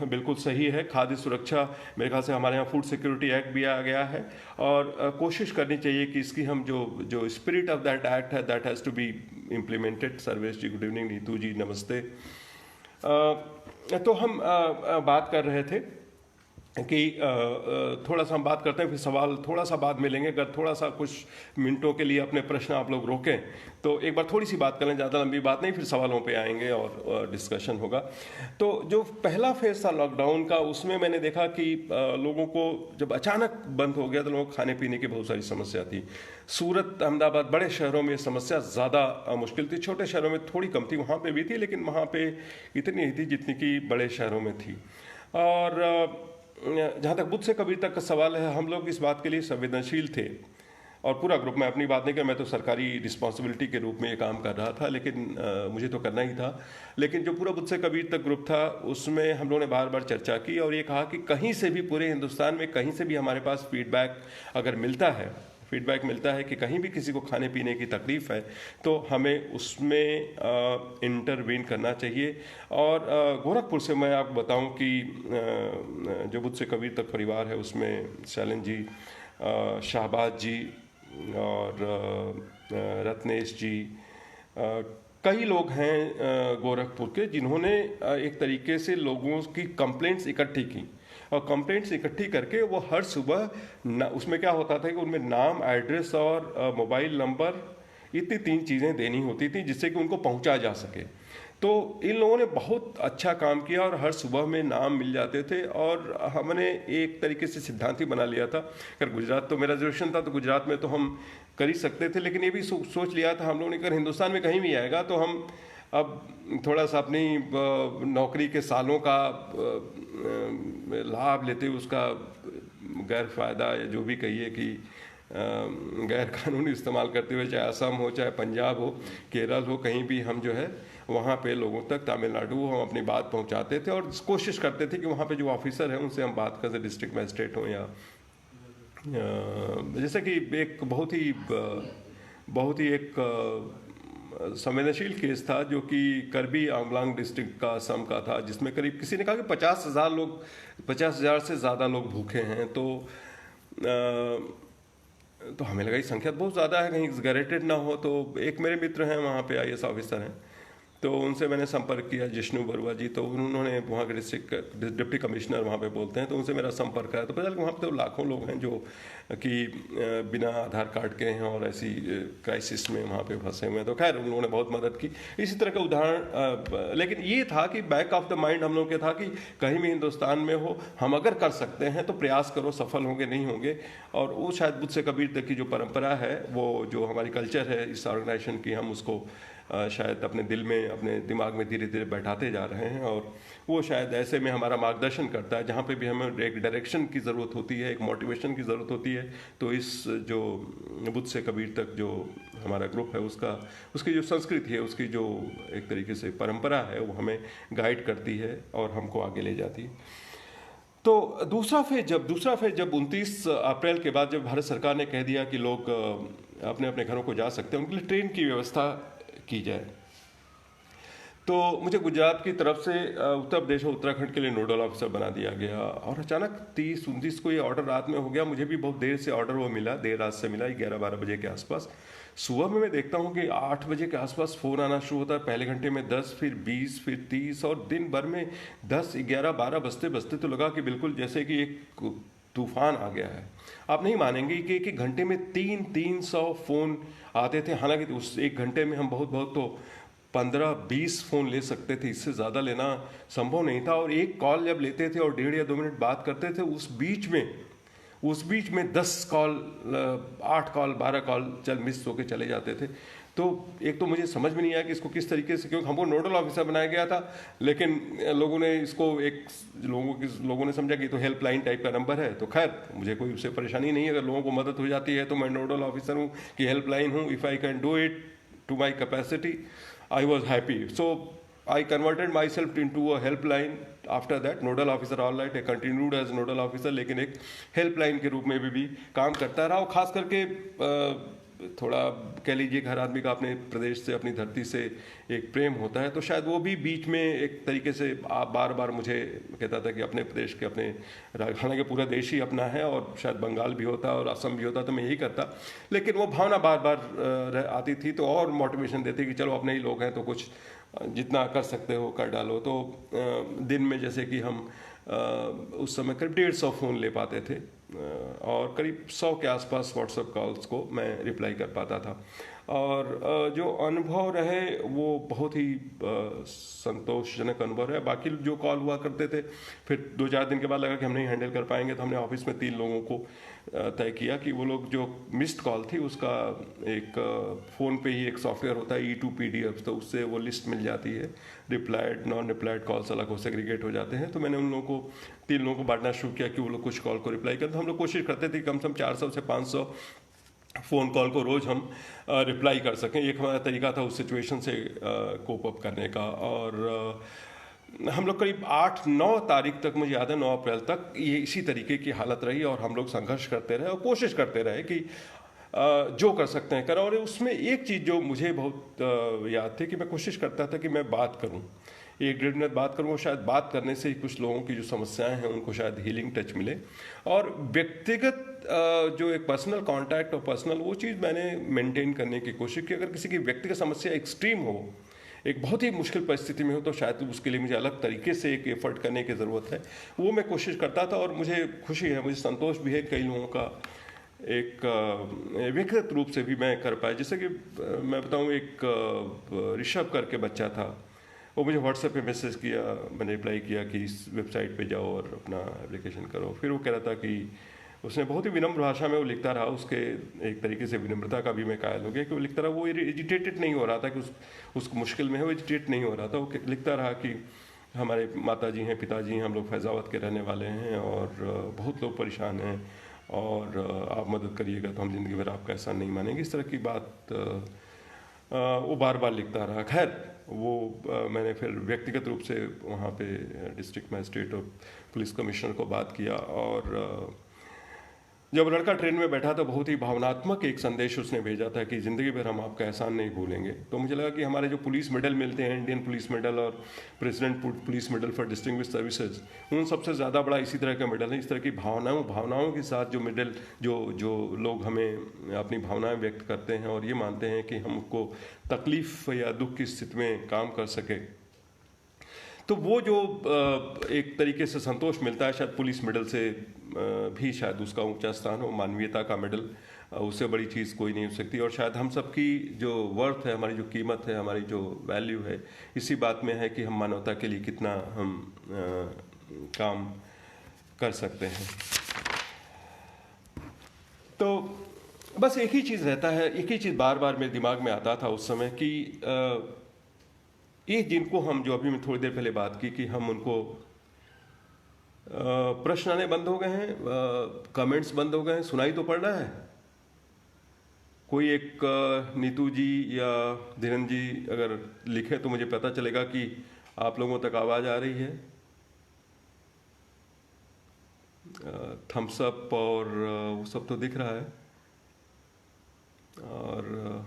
बिल्कुल सही है। खाद्य सुरक्षा, मेरे ख्याल से हमारे यहाँ फूड सिक्योरिटी एक्ट भी आ गया है और कोशिश करनी चाहिए कि इसकी हम जो स्पिरिट ऑफ दैट एक्ट है, that has to be implemented. Sarvesh ji good evening, Neetu ji नमस्ते। तो हम बात कर रहे थे कि थोड़ा सा हम बात करते हैं, फिर सवाल थोड़ा सा बाद में लेंगे। अगर थोड़ा सा कुछ मिनटों के लिए अपने प्रश्न आप लोग रोकें तो एक बार थोड़ी सी बात कर लें, ज़्यादा लंबी बात नहीं, फिर सवालों पे आएंगे और डिस्कशन होगा। तो जो पहला फेज था लॉकडाउन का, उसमें मैंने देखा कि लोगों को जब अचानक बंद हो गया तो लोगों को खाने पीने की बहुत सारी समस्या थी। सूरत, अहमदाबाद, बड़े शहरों में समस्या ज़्यादा मुश्किल थी। छोटे शहरों में थोड़ी कम थी, वहाँ पर भी थी, लेकिन वहाँ पर इतनी नहीं थी जितनी कि बड़े शहरों में थी। और जहाँ तक बुद्ध से कबीर तक का सवाल है, हम लोग इस बात के लिए संवेदनशील थे और पूरा ग्रुप, मैं अपनी बात नहीं कर, मैं तो सरकारी रिस्पॉन्सिबिलिटी के रूप में ये काम कर रहा था, लेकिन मुझे तो करना ही था। लेकिन जो पूरा बुद्ध से कबीर तक ग्रुप था उसमें हम लोगों ने बार बार चर्चा की और ये कहा कि कहीं से भी पूरे हिंदुस्तान में कहीं से भी हमारे पास फीडबैक अगर मिलता है कि कहीं भी किसी को खाने पीने की तकलीफ है तो हमें उसमें इंटरवीन करना चाहिए। और गोरखपुर से मैं आपको बताऊं कि जो बुद्ध से कबीर तक परिवार है उसमें शैलन जी, शाहबाज जी और रत्नेश जी, कई लोग हैं गोरखपुर के जिन्होंने एक तरीके से लोगों की कंप्लेंट्स इकट्ठी की और कंप्लेंट्स इकट्ठी करके वो हर सुबह उसमें क्या होता था कि उनमें नाम, एड्रेस और मोबाइल नंबर, इतनी 3 चीज़ें देनी होती थी जिससे कि उनको पहुंचा जा सके। तो इन लोगों ने बहुत अच्छा काम किया और हर सुबह में नाम मिल जाते थे और हमने एक तरीके से सिद्धांत ही बना लिया था। अगर गुजरात तो मेरा रिजर्वेशन था तो गुजरात में तो हम कर ही सकते थे, लेकिन ये भी सोच लिया था हम लोगों ने अगर हिंदुस्तान में कहीं भी आएगा तो हम अब थोड़ा सा अपनी नौकरी के सालों का लाभ लेते हुए उसका गैर फायदा या जो भी कहिए कि गैर कानूनी इस्तेमाल करते हुए, चाहे असम हो, चाहे पंजाब हो, केरल हो, कहीं भी हम जो है वहाँ पे लोगों तक, तमिलनाडु हो, हम अपनी बात पहुँचाते थे और कोशिश करते थे कि वहाँ पे जो ऑफिसर हैं उनसे हम बात करते, डिस्ट्रिक्ट मजिस्ट्रेट हो या जैसे कि एक बहुत ही एक संवेदनशील केस था जो कि करबी आंगलांग डिस्ट्रिक्ट का असम का था, जिसमें करीब किसी ने कहा कि 50,000 से ज़्यादा लोग भूखे हैं। तो हमें लगा ये संख्या बहुत ज़्यादा है, कहीं एग्जैगरेटेड ना हो। तो एक मेरे मित्र हैं वहाँ पे IAS ऑफिसर हैं, तो उनसे मैंने संपर्क किया, जिष्णु बरुआ जी, तो उन्होंने वहाँ के डिप्टी कमिश्नर वहाँ पे बोलते हैं, तो उनसे मेरा संपर्क कराया। तो पता चला कि वहाँ पे तो लाखों लोग हैं जो कि बिना आधार कार्ड के हैं और ऐसी क्राइसिस में वहाँ पे फंसे हुए हैं। तो खैर उन लोगों ने बहुत मदद की। इसी तरह का उदाहरण, लेकिन ये था कि बैक ऑफ द माइंड हम लोग के था कि कहीं भी हिंदुस्तान में हो, हम अगर कर सकते हैं तो प्रयास करो, सफल होंगे नहीं होंगे। और वो शायद बुद्ध से कबीर तक की जो परंपरा है, वो जो हमारी कल्चर है इस ऑर्गेनाइजेशन की, हम उसको शायद अपने दिल में, अपने दिमाग में धीरे धीरे बैठाते जा रहे हैं। और वो शायद ऐसे में हमारा मार्गदर्शन करता है, जहाँ पे भी हमें एक डायरेक्शन की ज़रूरत होती है, एक मोटिवेशन की ज़रूरत होती है। तो इस जो बुद्ध से कबीर तक जो हमारा ग्रुप है उसकी जो संस्कृति है, उसकी जो एक तरीके से परंपरा है, वो हमें गाइड करती है और हमको आगे ले जाती है। तो दूसरा फेज जब 29 अप्रैल के बाद जब भारत सरकार ने कह दिया कि लोग अपने अपने घरों को जा सकते हैं, उनके लिए ट्रेन की व्यवस्था की जाए, तो मुझे गुजरात की तरफ से उत्तर प्रदेश और उत्तराखंड के लिए नोडल ऑफिसर बना दिया गया। और अचानक 30-29 को ये ऑर्डर रात में हो गया। मुझे भी बहुत देर से ऑर्डर वो मिला, देर रात से मिला, 11-12 बजे के आसपास। सुबह में मैं देखता हूँ कि 8 बजे के आसपास फ़ोन आना शुरू होता है। पहले घंटे में 10, फिर 20, फिर 30 और दिन भर में 10, 11, 12 बजते बजते तो लगा कि बिल्कुल जैसे कि एक तूफान आ गया है। आप नहीं मानेंगे कि एक घंटे में 300 फ़ोन आते थे। हालांकि उस एक घंटे में हम बहुत तो 15-20 फ़ोन ले सकते थे, इससे ज़्यादा लेना संभव नहीं था। और एक कॉल जब लेते थे और 1.5 या 2 मिनट बात करते थे, उस बीच में 10 कॉल, 8 कॉल, 12 कॉल मिस होके चले जाते थे। तो एक तो मुझे समझ में नहीं आया कि इसको किस तरीके से, क्योंकि हमको नोडल ऑफिसर बनाया गया था, लेकिन लोगों ने इसको लोगों ने समझा कि तो हेल्पलाइन टाइप का नंबर है। तो खैर मुझे कोई उससे परेशानी नहीं है, अगर लोगों को मदद हो जाती है तो मैं नोडल ऑफिसर हूँ कि हेल्पलाइन हूँ। If I can do it to my capacity, I was happy. So I converted myself into a helpline. After that, nodal officer all right, I continued as nodal officer, लेकिन एक हेल्पलाइन के रूप में भी काम करता रहा। और ख़ास करके थोड़ा कह लीजिए हर आदमी का अपने प्रदेश से, अपनी धरती से एक प्रेम होता है, तो शायद वो भी बीच में एक तरीके से बार बार मुझे कहता था कि अपने प्रदेश के, अपने हालांकि पूरा देश ही अपना है और शायद बंगाल भी होता और असम भी होता, तो मैं यही करता। लेकिन वो भावना बार बार आती थी, तो और मोटिवेशन देती कि चलो अपने ही लोग हैं तो कुछ जितना कर सकते हो कर डालो। तो दिन में जैसे कि हम उस समय करीब 150 फ़ोन ले पाते थे और करीब 100 के आसपास व्हाट्सएप कॉल्स को मैं रिप्लाई कर पाता था। और जो अनुभव रहे वो बहुत ही संतोषजनक अनुभव है। बाकी जो कॉल हुआ करते थे, फिर 2-4 दिन के बाद लगा कि हम नहीं हैंडल कर पाएंगे, तो हमने ऑफिस में 3 लोगों को तय किया कि वो लोग, जो मिस्ड कॉल थी उसका एक फ़ोन पे ही एक सॉफ्टवेयर होता है E2 PDF, तो उससे वो लिस्ट मिल जाती है, रिप्लाइड नॉन रिप्लाइड कॉल्स अलग हो सेग्रीगेट हो जाते हैं। तो मैंने उन लोगों को 3 लोगों को बांटना शुरू किया कि वो लोग कुछ कॉल को रिप्लाई करें। तो हम लोग कोशिश करते थे कम से कम 400 से 500 फ़ोन कॉल को रोज़ हम रिप्लाई कर सकें। एक हमारा तरीका था उस सिचुएशन से कोप अप करने का। और हम लोग करीब 8-9 तारीख तक, मुझे याद है 9 अप्रैल तक ये इसी तरीके की हालत रही और हम लोग संघर्ष करते रहे और कोशिश करते रहे कि जो कर सकते हैं करें। और उसमें एक चीज़ जो मुझे बहुत याद थी कि मैं कोशिश करता था कि मैं बात करूं, 1-1.5 मिनट बात करूं। शायद बात करने से ही कुछ लोगों की जो समस्याएं हैं उनको शायद हीलिंग टच मिले। और व्यक्तिगत जो एक पर्सनल कांटेक्ट और पर्सनल वो चीज़ मैंने मेंटेन करने की कोशिश की। अगर किसी की व्यक्तिगत समस्या एक्सट्रीम हो, एक बहुत ही मुश्किल परिस्थिति में हो, तो शायद उसके लिए मुझे अलग तरीके से एक एफर्ट करने की ज़रूरत है, वो मैं कोशिश करता था। और मुझे खुशी है, मुझे संतोष भी है, कई लोगों का एक व्यक्तिगत रूप से भी मैं कर पाया। जैसे कि मैं बताऊं, एक ऋषभ करके बच्चा था, वो मुझे व्हाट्सएप पे मैसेज किया, मैंने रिप्लाई किया कि इस वेबसाइट पे जाओ और अपना एप्लीकेशन करो। फिर वो कह रहा था कि उसने बहुत ही विनम्र भाषा में वो लिखता रहा, उसके एक तरीके से विनम्रता का भी मैं कायल हो गया कि वो लिखता रहा, वो एजिटेटेड नहीं हो रहा था कि उसको मुश्किल में है, वो एजिटेट नहीं हो रहा था। वो लिखता रहा कि हमारे माताजी हैं, पिताजी हैं, हम लोग फैज़ाबाद के रहने वाले हैं और बहुत लोग परेशान हैं और आप मदद करिएगा तो हम ज़िंदगी भर आपका एहसान नहीं मानेंगे। इस तरह की बात वो बार बार लिखता रहा। खैर वो मैंने फिर व्यक्तिगत रूप से वहाँ पे डिस्ट्रिक्ट मजिस्ट्रेट और पुलिस कमिश्नर को बात किया। और जब लड़का ट्रेन में बैठा तो बहुत ही भावनात्मक एक संदेश उसने भेजा था कि ज़िंदगी भर हम आपका एहसान नहीं भूलेंगे। तो मुझे लगा कि हमारे जो पुलिस मेडल मिलते हैं, इंडियन पुलिस मेडल और president police medal for distinguished services, उन सबसे ज़्यादा बड़ा इसी तरह का मेडल है। इस तरह की भावनाओं के साथ जो मेडल, जो लोग हमें अपनी भावनाएं व्यक्त करते हैं और ये मानते हैं कि हम उसको तकलीफ़ या दुख की स्थिति में काम कर सके, तो वो जो एक तरीके से संतोष मिलता है, शायद पुलिस मेडल से भी शायद उसका ऊंचा स्थान हो। मानवीयता का मेडल, उससे बड़ी चीज़ कोई नहीं हो सकती। और शायद हम सबकी जो वर्थ है, हमारी जो कीमत है, हमारी जो वैल्यू है, इसी बात में है कि हम मानवता के लिए कितना हम काम कर सकते हैं। तो बस एक ही चीज़ रहता है, एक ही चीज़ बार बार मेरे दिमाग में आता था उस समय कि ये जिनको हम, जो अभी मैं थोड़ी देर पहले बात की कि हम उनको प्रश्न आने बंद हो गए हैं, कमेंट्स बंद हो गए हैं, सुनाई तो पड़ रहा है। कोई एक नीतू जी या धीरेन्द्र जी अगर लिखे तो मुझे पता चलेगा कि आप लोगों तक आवाज़ आ रही है। थम्स अप और वो सब तो दिख रहा है। और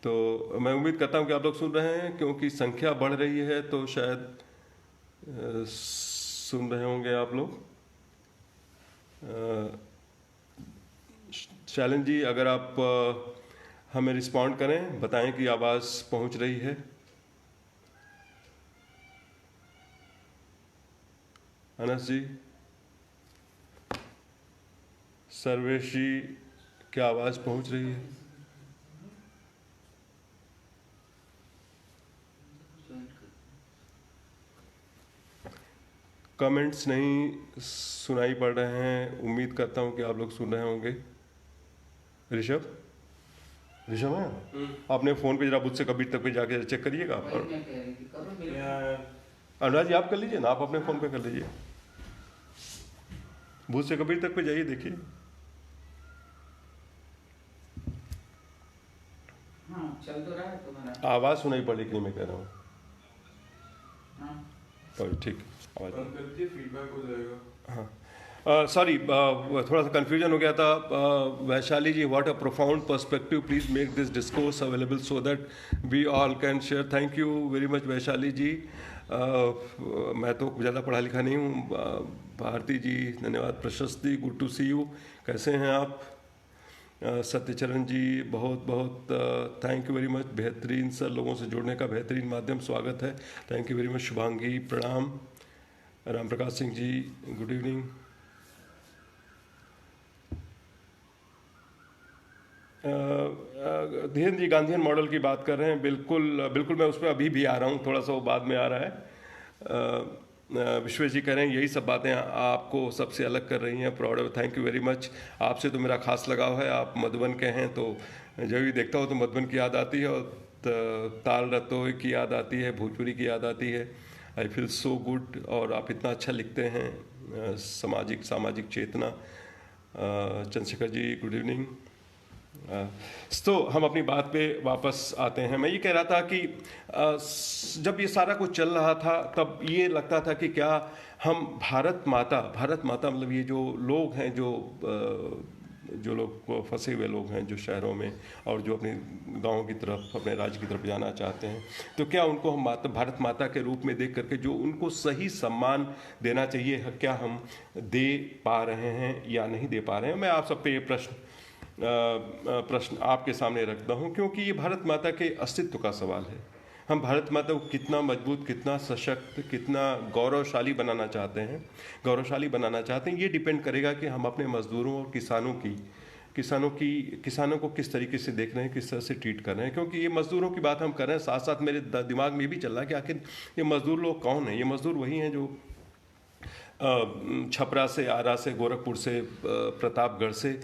तो मैं उम्मीद करता हूँ कि आप लोग सुन रहे हैं, क्योंकि संख्या बढ़ रही है तो शायद सुन रहे होंगे आप लोग। शैलन जी, अगर आप हमें रिस्पॉन्ड करें, बताएं कि आवाज़ पहुँच रही है। अनस जी, सर्वेश जी, क्या आवाज़ पहुँच रही है? कमेंट्स नहीं सुनाई पड़ रहे हैं। उम्मीद करता हूँ कि आप लोग सुन रहे होंगे। ऋषभ है, आपने फ़ोन पे जरा मुझसे कबीर तक पे जाके चेक करिएगा। अनुराग जी, आप कर लीजिए ना, आप अपने फ़ोन पे कर लीजिए, भूत से कबीर तक पे जाइए, देखिए। हाँ, चल तो रहा है तुम्हारा। आवाज़ सुनाई पड़ रही कि नहीं, मैं कह रहा हूँ। ठीक, आवाज़ फीडबैक हो जाएगा। हाँ, सॉरी, थोड़ा सा कन्फ्यूजन हो गया था। Vaishali ji, what a profound perspective, please make this discourse available so that we all can share. Thank you very much Vaishali ji. मैं तो ज़्यादा पढ़ा लिखा नहीं हूँ। भारती जी, धन्यवाद। प्रशस्ति, गुड टू सी यू, कैसे हैं आप? सत्यचरण जी, बहुत बहुत थैंक यू वेरी मच। बेहतरीन सर, लोगों से जुड़ने का बेहतरीन माध्यम, स्वागत है, thank you very much. Shubhangi, प्रणाम। Ram Prakash Singh ji, good evening. धीरेन्द्र जी गांधीयन मॉडल की बात कर रहे हैं, बिल्कुल बिल्कुल, मैं उस पर अभी भी आ रहा हूँ, थोड़ा सा वो बाद में आ रहा है। विश्वेश जी कह रहे हैं यही सब बातें आपको सबसे अलग कर रही हैं, proud of, thank you very much. आपसे तो मेरा खास लगाव है, आप मधुबन के हैं, तो जब भी देखता हूँ तो मधुबन की याद आती है और ताल रतोई की याद आती है, भोजपुरी की याद आती है। I feel so good. और आप इतना अच्छा लिखते हैं, सामाजिक चेतना। Chandrashekhar ji, good evening. तो हम अपनी बात पे वापस आते हैं। मैं ये कह रहा था कि जब ये सारा कुछ चल रहा था तब ये लगता था कि क्या हम भारत माता मतलब ये जो लोग हैं, जो लोग फंसे हुए लोग हैं जो शहरों में और जो अपने गाँव की तरफ, अपने राज्य की तरफ जाना चाहते हैं, तो क्या उनको हम भारत माता के रूप में देख करके जो उनको सही सम्मान देना चाहिए, क्या हम दे पा रहे हैं या नहीं दे पा रहे हैं? मैं आप सब पे ये प्रश्न आपके सामने रखता हूँ, क्योंकि ये भारत माता के अस्तित्व का सवाल है। हम भारत माता को कितना मजबूत, कितना सशक्त, कितना गौरवशाली बनाना चाहते हैं, ये डिपेंड करेगा कि हम अपने मजदूरों और किसानों को किस तरीके से देख रहे हैं, किस तरह से ट्रीट कर रहे हैं। क्योंकि ये मजदूरों की बात हम कर रहे हैं, साथ साथ मेरे दिमाग में भी चल रहा है कि आखिर ये मजदूर लोग कौन हैं? ये मजदूर वही हैं जो छपरा से, आरा से, गोरखपुर से, प्रतापगढ़ से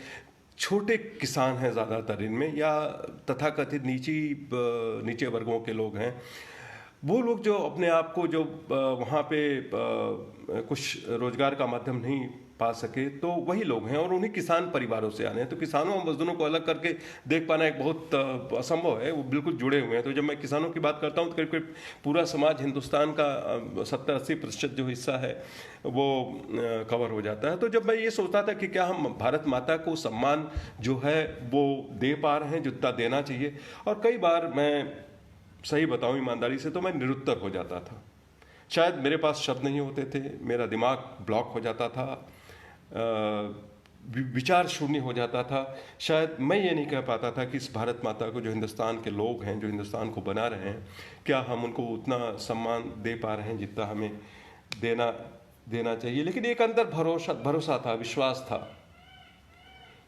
छोटे किसान हैं ज़्यादातर इनमें, या तथाकथित नीचे वर्गों के लोग हैं। वो लोग जो अपने आप को जो वहाँ पे कुछ रोजगार का माध्यम नहीं पा सके, तो वही लोग हैं और उन्हीं किसान परिवारों से आने हैं। तो किसानों और मजदूरों को अलग करके देख पाना एक बहुत असंभव है, वो बिल्कुल जुड़े हुए हैं। तो जब मैं किसानों की बात करता हूँ तो करीब करीब पूरा समाज, हिंदुस्तान का 70-80% जो हिस्सा है वो कवर हो जाता है। तो जब मैं ये सोचता था कि क्या हम भारत माता को सम्मान जो है वो दे पा रहे हैं जितना देना चाहिए, और कई बार मैं सही बताऊं ईमानदारी से तो मैं निरुत्तर हो जाता था। शायद मेरे पास शब्द नहीं होते थे, मेरा दिमाग ब्लॉक हो जाता था, विचार शून्य हो जाता था। शायद मैं ये नहीं कह पाता था कि इस भारत माता को, जो हिंदुस्तान के लोग हैं, जो हिंदुस्तान को बना रहे हैं, क्या हम उनको उतना सम्मान दे पा रहे हैं जितना हमें देना चाहिए। लेकिन एक अंदर भरोसा था, विश्वास था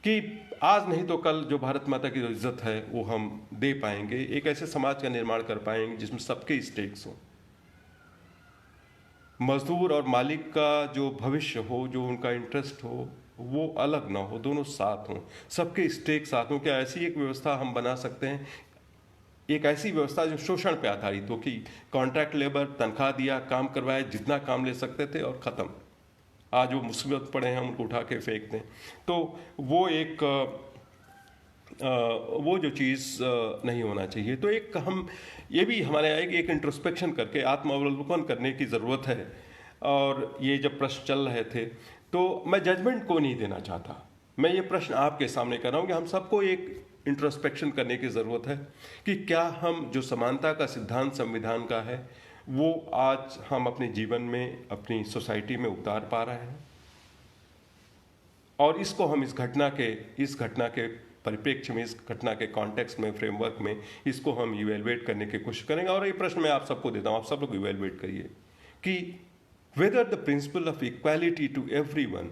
कि आज नहीं तो कल जो भारत माता की जो इज्जत है वो हम दे पाएंगे, एक ऐसे समाज का निर्माण कर पाएंगे जिसमें सबके स्टेक्स हों, मजदूर और मालिक का जो भविष्य हो, जो उनका इंटरेस्ट हो, वो अलग ना हो, दोनों साथ हों, सबके स्टेक साथ हों। क्या ऐसी एक व्यवस्था हम बना सकते हैं, एक ऐसी व्यवस्था जो शोषण पे आधारित हो, कि कॉन्ट्रैक्ट लेबर, तनख्वाह दिया, काम करवाए, जितना काम ले सकते थे और ख़त्म। आज वो मुसीबत पड़े हैं, हम उनको उठा के फेंक दें। तो वो वो जो चीज़ नहीं होना चाहिए। तो एक हम ये भी हमारे यहाँ एक इंट्रोस्पेक्शन करके आत्मावलोकन करने की ज़रूरत है। और ये जब प्रश्न चल रहे थे तो मैं जजमेंट को नहीं देना चाहता, मैं ये प्रश्न आपके सामने कर रहा हूँ कि हम सबको एक इंट्रोस्पेक्शन करने की ज़रूरत है कि क्या हम जो समानता का सिद्धांत संविधान का है वो आज हम अपने जीवन में, अपनी सोसाइटी में उतार पा रहे हैं, और इसको हम इस घटना के परिप्रेक्ष्य में, इस घटना के कॉन्टेक्स्ट में, फ्रेमवर्क में, इसको हम इवेलुएट करने की कोशिश करेंगे। और ये प्रश्न मैं आप सबको देता हूँ, आप सब लोग इवेलुएट करिए कि whether the principle of equality to everyone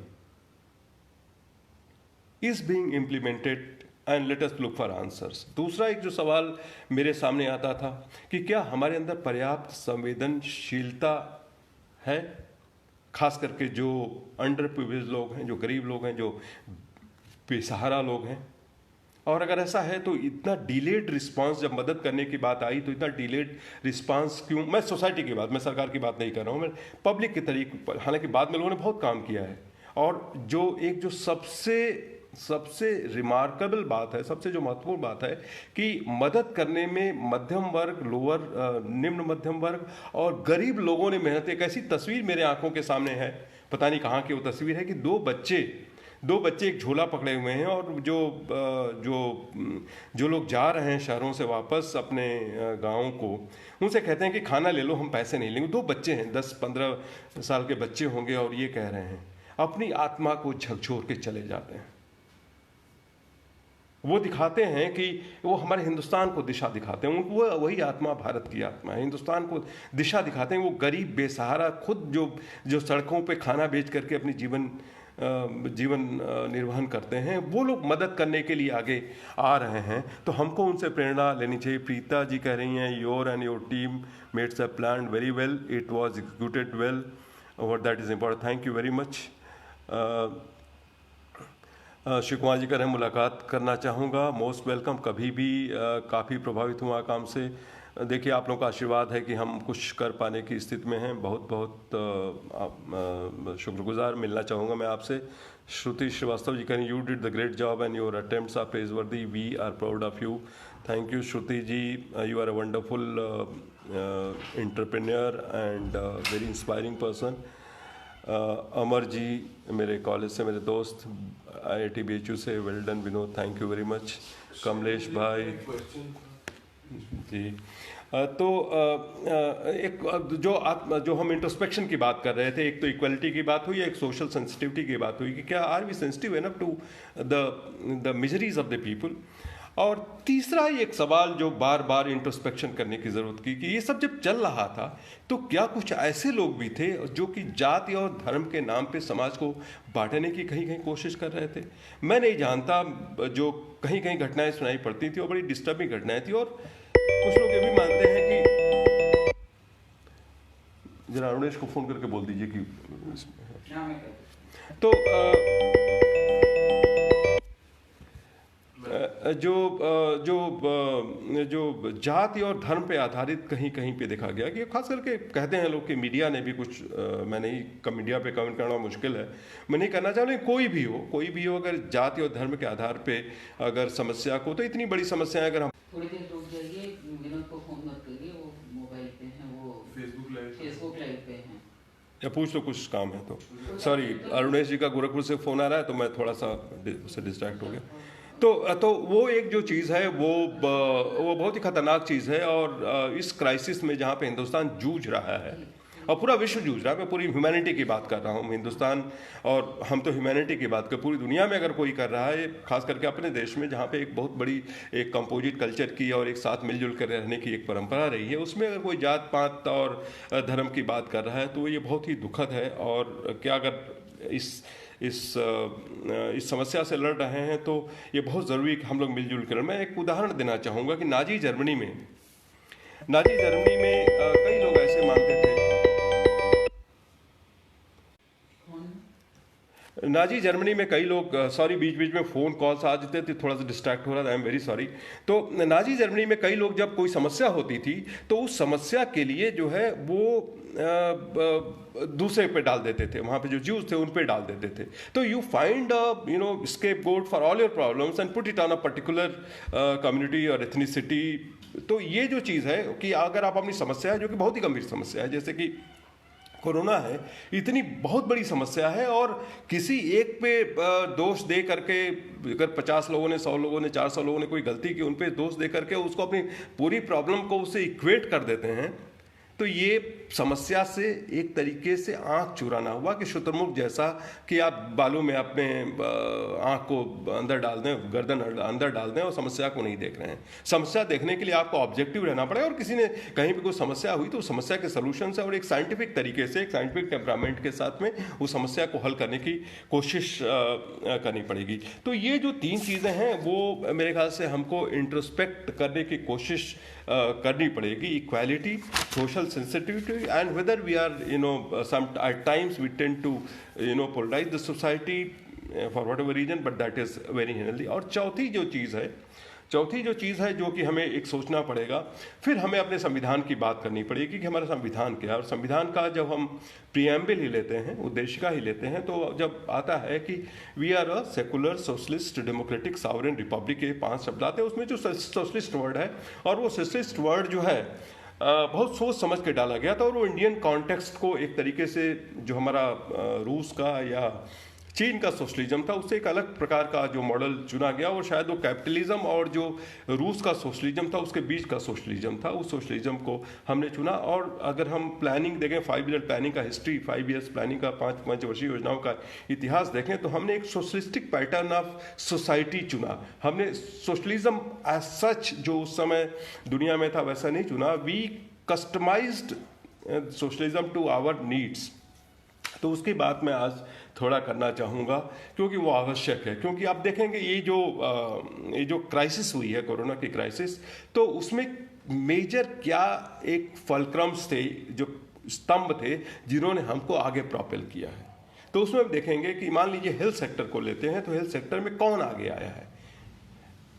is being implemented, and let us look for answers। दूसरा एक जो सवाल मेरे सामने आता था कि क्या हमारे अंदर पर्याप्त संवेदनशीलता है, खास करके जो अंडर प्रिविलेज लोग हैं, जो गरीब लोग हैं, जो बेसहारा लोग हैं। और अगर ऐसा है तो इतना डिलेड रिस्पांस, जब मदद करने की बात आई तो इतना डिलेड रिस्पांस क्यों? मैं सोसाइटी की बात, मैं सरकार की बात नहीं कर रहा हूँ, मैं पब्लिक के तरीके पर। हालांकि बाद में लोगों ने बहुत काम किया है, और जो सबसे रिमार्केबल बात है, सबसे जो महत्वपूर्ण बात है कि मदद करने में मध्यम वर्ग, निम्न मध्यम वर्ग और गरीब लोगों ने मेहनत। एक ऐसी तस्वीर मेरे आंखों के सामने है, पता नहीं कहाँ की वो तस्वीर है, कि दो बच्चे एक झोला पकड़े हुए हैं, और जो लोग जा रहे हैं शहरों से वापस अपने गाँव को, उनसे कहते हैं कि खाना ले लो, हम पैसे नहीं लेंगे। दो बच्चे हैं, 10-15 साल के बच्चे होंगे, और ये कह रहे हैं, अपनी आत्मा को झकझोर के चले जाते हैं। वो दिखाते हैं कि वो हमारे हिंदुस्तान को दिशा दिखाते हैं, वो वही आत्मा भारत की आत्मा है, हिंदुस्तान को दिशा दिखाते हैं। वो गरीब बेसहारा, खुद जो सड़कों पे खाना बेच करके अपनी जीवन निर्वहन करते हैं, वो लोग मदद करने के लिए आगे आ रहे हैं। तो हमको उनसे प्रेरणा लेनी चाहिए। प्रीता जी कह रही हैं, your and your team made a plan very well, it was executed well, और that is important, thank you very much. Shiv Kumar ji कह रहे हैं, मुलाकात करना चाहूँगा, मोस्ट वेलकम, कभी भी काफ़ी प्रभावित हुआ काम से। देखिए, आप लोगों का आशीर्वाद है कि हम कुछ कर पाने की स्थिति में हैं। बहुत बहुत शुक्रगुजार मिलना चाहूँगा मैं आपसे। श्रुति श्रीवास्तव जी कहें, you did the great job and your attempts are praiseworthy, we are proud of you. Thank you Shruti ji, you are a wonderful entrepreneur and very inspiring person. Amar ji मेरे कॉलेज से मेरे दोस्त, IIT BHU से, well done Vinod, thank you very much. Kamlesh भाई क्वेश्चन जी। तो जो हम इंट्रोस्पेक्शन की बात कर रहे थे, एक तो इक्वलिटी की बात हुई, एक सोशल सेंसिटिविटी की बात हुई कि क्या are we sensitive enough to the miseries of the people. और तीसरा एक सवाल जो बार बार इंट्रोस्पेक्शन करने की ज़रूरत की कि ये सब जब चल रहा था तो क्या कुछ ऐसे लोग भी थे जो कि जाति और धर्म के नाम पे समाज को बांटने की कहीं कहीं कोशिश कर रहे थे। मैं नहीं जानता, जो कहीं कहीं घटनाएं सुनाई पड़ती थी और बड़ी डिस्टर्बिंग घटनाएं थी। और कुछ लोग ये भी मानते हैं कि, जरा अरुणेश को फोन करके बोल दीजिए कि हाँ, मैं कर तो जो जाति और धर्म पे आधारित कहीं कहीं पे देखा गया कि खास करके कहते हैं लोग कि मीडिया ने भी कुछ, मैं नहीं, मीडिया पे कमेंट करना मुश्किल है, मैं नहीं करना चाह रहा, कोई भी हो अगर जाति और धर्म के आधार पे अगर समस्या को, तो इतनी बड़ी समस्या है, अगर हम थोड़ी देर रुक जाइए, विनोद को फोन मत करिए, वो मोबाइल पे हैं, वो फेसबुक लाइव पे हैं। या पूछ लो कुछ काम है तो। सॉरी, अरुणेश जी का गोरखपुर से फ़ोन आ रहा है तो मैं थोड़ा सा उससे डिस्ट्रैक्ट हो गया। तो वो एक जो चीज़ है वो बहुत ही खतरनाक चीज़ है। और इस क्राइसिस में जहाँ पे हिंदुस्तान जूझ रहा है और पूरा विश्व जूझ रहा है, मैं पूरी ह्यूमैनिटी की बात कर रहा हूँ, हिंदुस्तान और हम तो ह्यूमैनिटी की बात कर, पूरी दुनिया में अगर कोई कर रहा है, खास करके अपने देश में जहाँ पे एक बहुत बड़ी एक कंपोजिट कल्चर की और एक साथ मिलजुल कर रहने की एक परंपरा रही है, उसमें अगर कोई जात पात और धर्म की बात कर रहा है तो ये बहुत ही दुखद है। और क्या अगर इस समस्या से लड़ रहे हैं तो ये बहुत ज़रूरी कि हम लोग मिलजुल कर। मैं एक उदाहरण देना चाहूँगा कि नाजी जर्मनी में कई लोग ऐसे मानते थे, नाजी जर्मनी में कई लोग, सॉरी बीच बीच में फ़ोन कॉल्स आ जाते थे, थोड़ा सा डिस्ट्रैक्ट हो रहा था, आई एम वेरी सॉरी। तो नाजी जर्मनी में कई लोग जब कोई समस्या होती थी तो उस समस्या के लिए जो है वो दूसरे पे डाल देते थे, वहाँ पे जो ज्यूज थे उन पे डाल देते थे। तो you find scapegoat for all your problems and put it on a particular community और एथनिसिटी। तो ये जो चीज़ है कि अगर आप अपनी समस्या है, जो कि बहुत ही गंभीर समस्या है, जैसे कि कोरोना है, इतनी बहुत बड़ी समस्या है, और किसी एक पे दोष दे करके, अगर 50 लोगों ने, 100 लोगों ने, 400 लोगों ने कोई गलती की, उन पे दोष दे करके उसको अपनी पूरी प्रॉब्लम को उससे इक्वेट कर देते हैं। तो ये समस्या से एक तरीके से आंख चुराना हुआ कि शुतुरमुर्ग जैसा, कि आप बालों में अपने आंख को अंदर डाल दें, गर्दन अंदर डाल दें और समस्या को नहीं देख रहे हैं। समस्या देखने के लिए आपको ऑब्जेक्टिव रहना पड़ेगा, और किसी ने कहीं पे कोई समस्या हुई तो उस समस्या के सोल्यूशन से और एक साइंटिफिक तरीके से, एक साइंटिफिक टेम्परामेंट के साथ में उस समस्या को हल करने की कोशिश करनी पड़ेगी। तो ये जो 3 चीज़ें हैं वो मेरे ख्याल से हमको इंट्रोस्पेक्ट करने की कोशिश करनी पड़ेगी। Equality, social sensitivity, and whether we are some at times we tend to polarize the society for whatever reason, but that is very healthy। और चौथी जो चीज़ है जो कि हमें एक सोचना पड़ेगा, फिर हमें अपने संविधान की बात करनी पड़ेगी कि हमारा संविधान क्या है। और संविधान का जब हम प्रीएम्बल ही लेते हैं, उद्देशिका ही लेते हैं, तो जब आता है कि we are a secular socialist democratic sovereign republic, के 5 शब्द आते हैं। उसमें जो सोशलिस्ट वर्ड है, और वो सोशलिस्ट वर्ड जो है बहुत सोच समझ के डाला गया था, और वो इंडियन कॉन्टेक्स्ट को एक तरीके से, जो हमारा रूस का या चीन का सोशलिज्म था, उससे एक अलग प्रकार का जो मॉडल चुना गया, और शायद वो कैपिटलिज्म और जो रूस का सोशलिज्म था उसके बीच का सोशलिज्म था, उस सोशलिज्म को हमने चुना। और अगर हम प्लानिंग देखें, 5 ईयर प्लानिंग का हिस्ट्री, 5 ईयर्स प्लानिंग का, 5 पंचवर्षीय योजनाओं का इतिहास देखें, तो हमने एक सोशलिस्टिक पैटर्न ऑफ सोसाइटी चुना। हमने सोशलिज्म एज सच जो उस समय दुनिया में था वैसा नहीं चुना। We customised socialism to our needs. तो उसकी बात मैं आज थोड़ा करना चाहूँगा, क्योंकि वो आवश्यक है। क्योंकि आप देखेंगे ये जो क्राइसिस हुई है, कोरोना की क्राइसिस, तो उसमें मेजर क्या एक फलक्रम्स थे, जो स्तंभ थे जिन्होंने हमको आगे प्रोपेल किया है। तो उसमें हम देखेंगे कि मान लीजिए हेल्थ सेक्टर को लेते हैं, तो हेल्थ सेक्टर में कौन आगे आया है।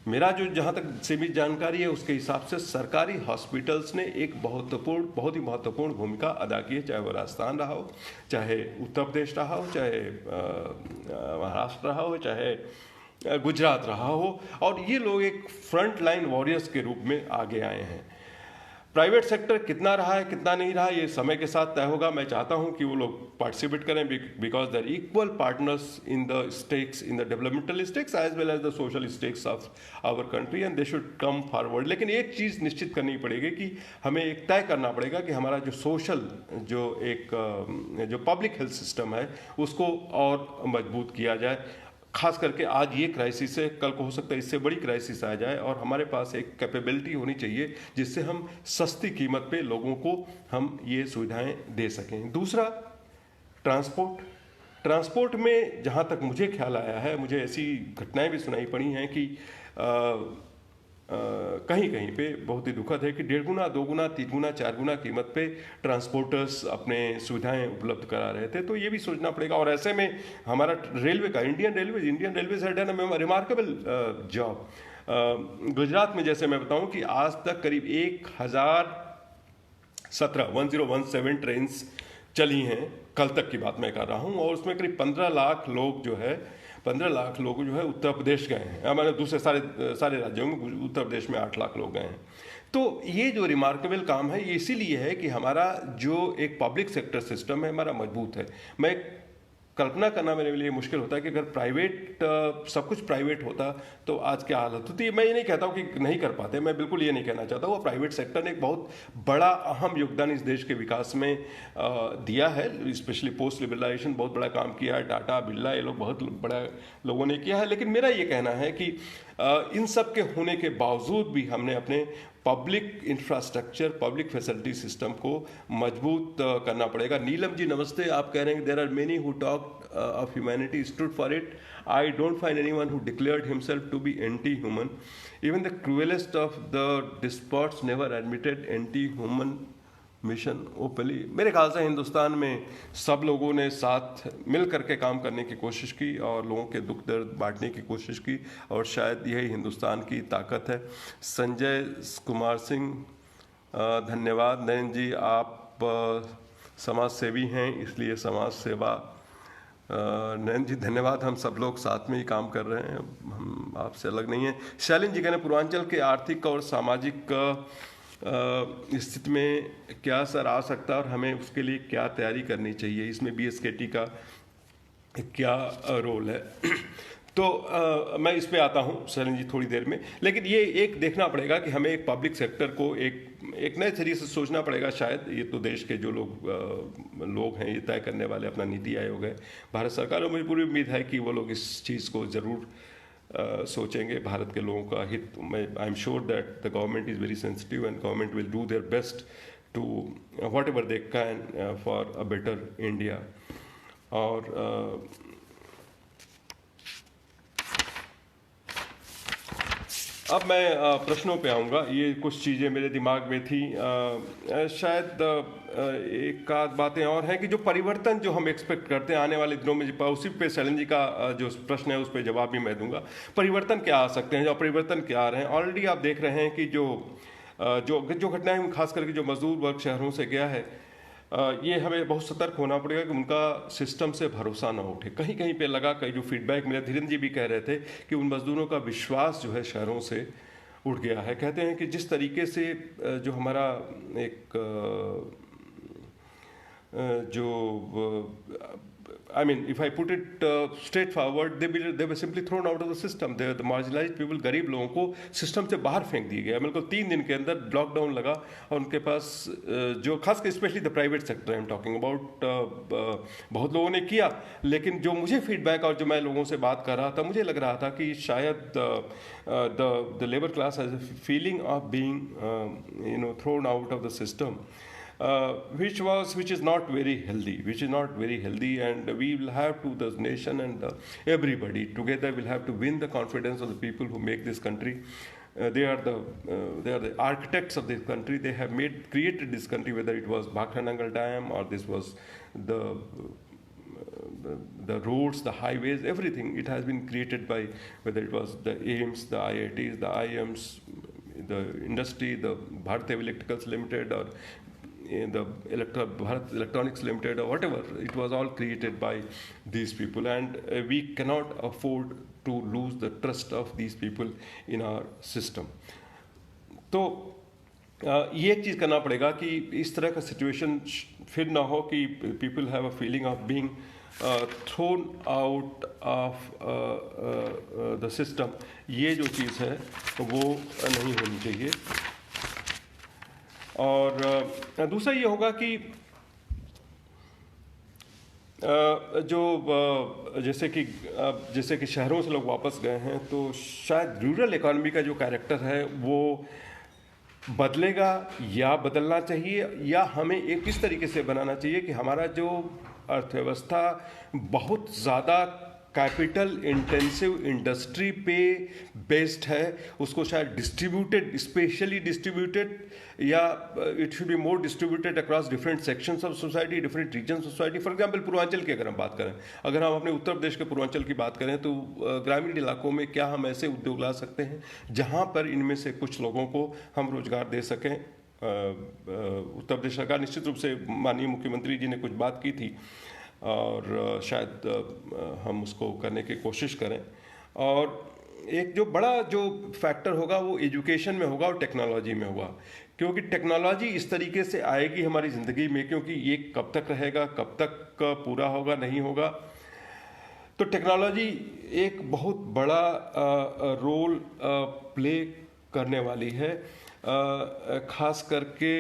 मेरा जो जहाँ तक सीमित जानकारी है उसके हिसाब से सरकारी हॉस्पिटल्स ने एक बहुत ही महत्वपूर्ण भूमिका अदा की है, चाहे वो राजस्थान रहा हो, चाहे उत्तर प्रदेश रहा हो, चाहे महाराष्ट्र रहा हो, चाहे गुजरात रहा हो, और ये लोग एक फ्रंट लाइन वॉरियर्स के रूप में आगे आए हैं। प्राइवेट सेक्टर कितना रहा है कितना नहीं रहा ये समय के साथ तय होगा। मैं चाहता हूं कि वो लोग पार्टिसिपेट करें because they are equal partners in the stakes, in the developmental stakes as well as the social stakes of our country, and they should come forward. लेकिन एक चीज़ निश्चित करनी पड़ेगी कि हमें एक तय करना पड़ेगा कि हमारा जो सोशल जो पब्लिक हेल्थ सिस्टम है उसको और मजबूत किया जाए। खास करके आज ये क्राइसिस है, कल को हो सकता है इससे बड़ी क्राइसिस आ जाए, और हमारे पास एक कैपेबिलिटी होनी चाहिए जिससे हम सस्ती कीमत पे लोगों को हम ये सुविधाएं दे सकें। दूसरा, ट्रांसपोर्ट में जहाँ तक मुझे ख्याल आया है, मुझे ऐसी घटनाएं भी सुनाई पड़ी हैं कि कहीं कहीं पे बहुत ही दुखद है कि 1.5 गुना 2 गुना 3 गुना 4 गुना कीमत पे ट्रांसपोर्टर्स अपने सुविधाएं उपलब्ध करा रहे थे। तो ये भी सोचना पड़ेगा, और ऐसे में हमारा रेलवे का Indian railways had done a remarkable job. Gujarat में जैसे मैं बताऊं कि आज तक करीब 1017 ट्रेन चली हैं, कल तक की बात मैं कर रहा हूं, और उसमें करीब 15 लाख लोग जो है उत्तर प्रदेश गए हैं। हमारे दूसरे सारे राज्यों में उत्तर प्रदेश में 8 लाख लोग गए हैं। तो ये जो रिमार्केबल काम है ये इसीलिए है कि हमारा जो एक पब्लिक सेक्टर सिस्टम है हमारा मजबूत है। मैं कल्पना करना मेरे लिए मुश्किल होता है कि अगर प्राइवेट सब कुछ प्राइवेट होता तो आज क्या हालत होती। मैं ये नहीं कहता हूँ कि नहीं कर पाते, मैं बिल्कुल ये नहीं कहना चाहता। वो प्राइवेट सेक्टर ने एक बहुत बड़ा अहम योगदान इस देश के विकास में दिया है, स्पेशली पोस्ट लिबरलाइजेशन बहुत बड़ा काम किया है। टाटा, बिरला, ये लोग बहुत बड़ा लोगों ने किया है। लेकिन मेरा ये कहना है कि इन सब के होने के बावजूद भी हमने अपने public infrastructure, public facility system को मजबूत करना पड़ेगा। नीलम जी नमस्ते, आप कह रहे हैं there are many who talk of humanity stood for it. I don't find anyone who declared himself to be anti human. Even the cruellest of the despots never admitted anti human mission openly. मेरे ख्याल से हिंदुस्तान में सब लोगों ने साथ मिल करके काम करने की कोशिश की और लोगों के दुख दर्द बांटने की कोशिश की, और शायद यही हिंदुस्तान की ताकत है। संजय कुमार सिंह धन्यवाद। नयन जी, आप समाज सेवी हैं इसलिए समाज सेवा। नयन जी धन्यवाद। हम सब लोग साथ में ही काम कर रहे हैं, हम आपसे अलग नहीं हैं। शैलिन जी कहने पूर्वांचल के आर्थिक और सामाजिक स्थिति में क्या असर आ सकता है और हमें उसके लिए क्या तैयारी करनी चाहिए, इसमें BSKT का क्या रोल है। तो मैं इस पे आता हूँ शरण जी थोड़ी देर में। लेकिन ये एक देखना पड़ेगा कि हमें एक पब्लिक सेक्टर को एक नए तरीके से सोचना पड़ेगा। शायद ये तो देश के जो लोग हैं ये तय करने वाले, अपना नीति आयोग है, भारत सरकार, और मुझे पूरी उम्मीद है कि वो लोग इस चीज़ को ज़रूर सोचेंगे, भारत के लोगों का हित। I am sure that the government is very sensitive and government will do their best to whatever they can for a better India. और अब मैं प्रश्नों पे आऊँगा। ये कुछ चीज़ें मेरे दिमाग में थी, शायद एक आध बातें और हैं कि जो परिवर्तन जो हम एक्सपेक्ट करते हैं आने वाले दिनों में, उसी पे शैलन जी का जो प्रश्न है उस पर जवाब भी मैं दूंगा। परिवर्तन क्या आ सकते हैं, जो परिवर्तन क्या आ रहे हैं। ऑलरेडी आप देख रहे हैं कि जो घटनाएं खास करके जो मजदूर वर्ग शहरों से गया है, ये हमें बहुत सतर्क होना पड़ेगा कि उनका सिस्टम से भरोसा ना उठे। कहीं कहीं पे लगा, कहीं जो फीडबैक मिला, धीरेन्द्र जी भी कह रहे थे कि उन मजदूरों का विश्वास जो है शहरों से उठ गया है। कहते हैं कि जिस तरीके से जो हमारा एक I mean, if I put it straightforward, they were simply thrown out of the system. The marginalized people, गरीब लोगों को सिस्टम से बाहर फेंक दिया गया। बिल्कुल 3 दिन के अंदर लॉकडाउन लगा और उनके पास जो खास कर specially the private sector I am talking about, बहुत लोगों ने किया। लेकिन जो मुझे फीडबैक और जो मैं लोगों से बात कर रहा था, मुझे लग रहा था कि शायद the labour class has a feeling of being thrown out of the system. Which is not very healthy, and we will have to, the nation and everybody together will have to win the confidence of the people who make this country. They are the architects of this country. They have created this country, whether it was Bhakra Nangal Dam or this was the roads, the highways, everything. It has been created by, whether it was the AIIMS, the IITs, the IIMs, the industry, the Bharat Heavy Electricals Limited, or the Bharat Electronics Limited, or whatever. It was all created by these people, and we cannot afford to lose the trust of these people in our system. तो ये एक चीज़ करना पड़ेगा कि इस तरह का सिचुएशन फिर ना हो कि people have a feeling of being thrown out of the system. ये जो चीज़ है वो नहीं होनी चाहिए. और दूसरा ये होगा कि जैसे कि शहरों से लोग वापस गए हैं, तो शायद रूरल इकोनॉमी का जो कैरेक्टर है वो बदलेगा या बदलना चाहिए, या हमें एक इस तरीके से बनाना चाहिए कि हमारा जो अर्थव्यवस्था बहुत ज़्यादा कैपिटल इंटेंसिव इंडस्ट्री पे बेस्ड है, उसको शायद डिस्ट्रीब्यूटेड, स्पेशली डिस्ट्रीब्यूटेड, या it should be more distributed across different sections of society, different region society. For example Purvanchal की अगर हम बात करें, अगर हम अपने उत्तर प्रदेश के पूर्वांचल की बात करें, तो ग्रामीण इलाकों में क्या हम ऐसे उद्योग ला सकते हैं जहां पर इनमें से कुछ लोगों को हम रोजगार दे सकें. उत्तर प्रदेश सरकार निश्चित रूप से, माननीय मुख्यमंत्री जी ने कुछ बात की थी, और शायद हम उसको करने की कोशिश करें. और एक जो बड़ा जो फैक्टर होगा वो एजुकेशन में होगा और टेक्नोलॉजी में होगा, क्योंकि टेक्नोलॉजी इस तरीके से आएगी हमारी ज़िंदगी में, क्योंकि ये कब तक रहेगा, कब तक पूरा होगा, नहीं होगा. तो टेक्नोलॉजी एक बहुत बड़ा रोल प्ले करने वाली है, ख़ास करके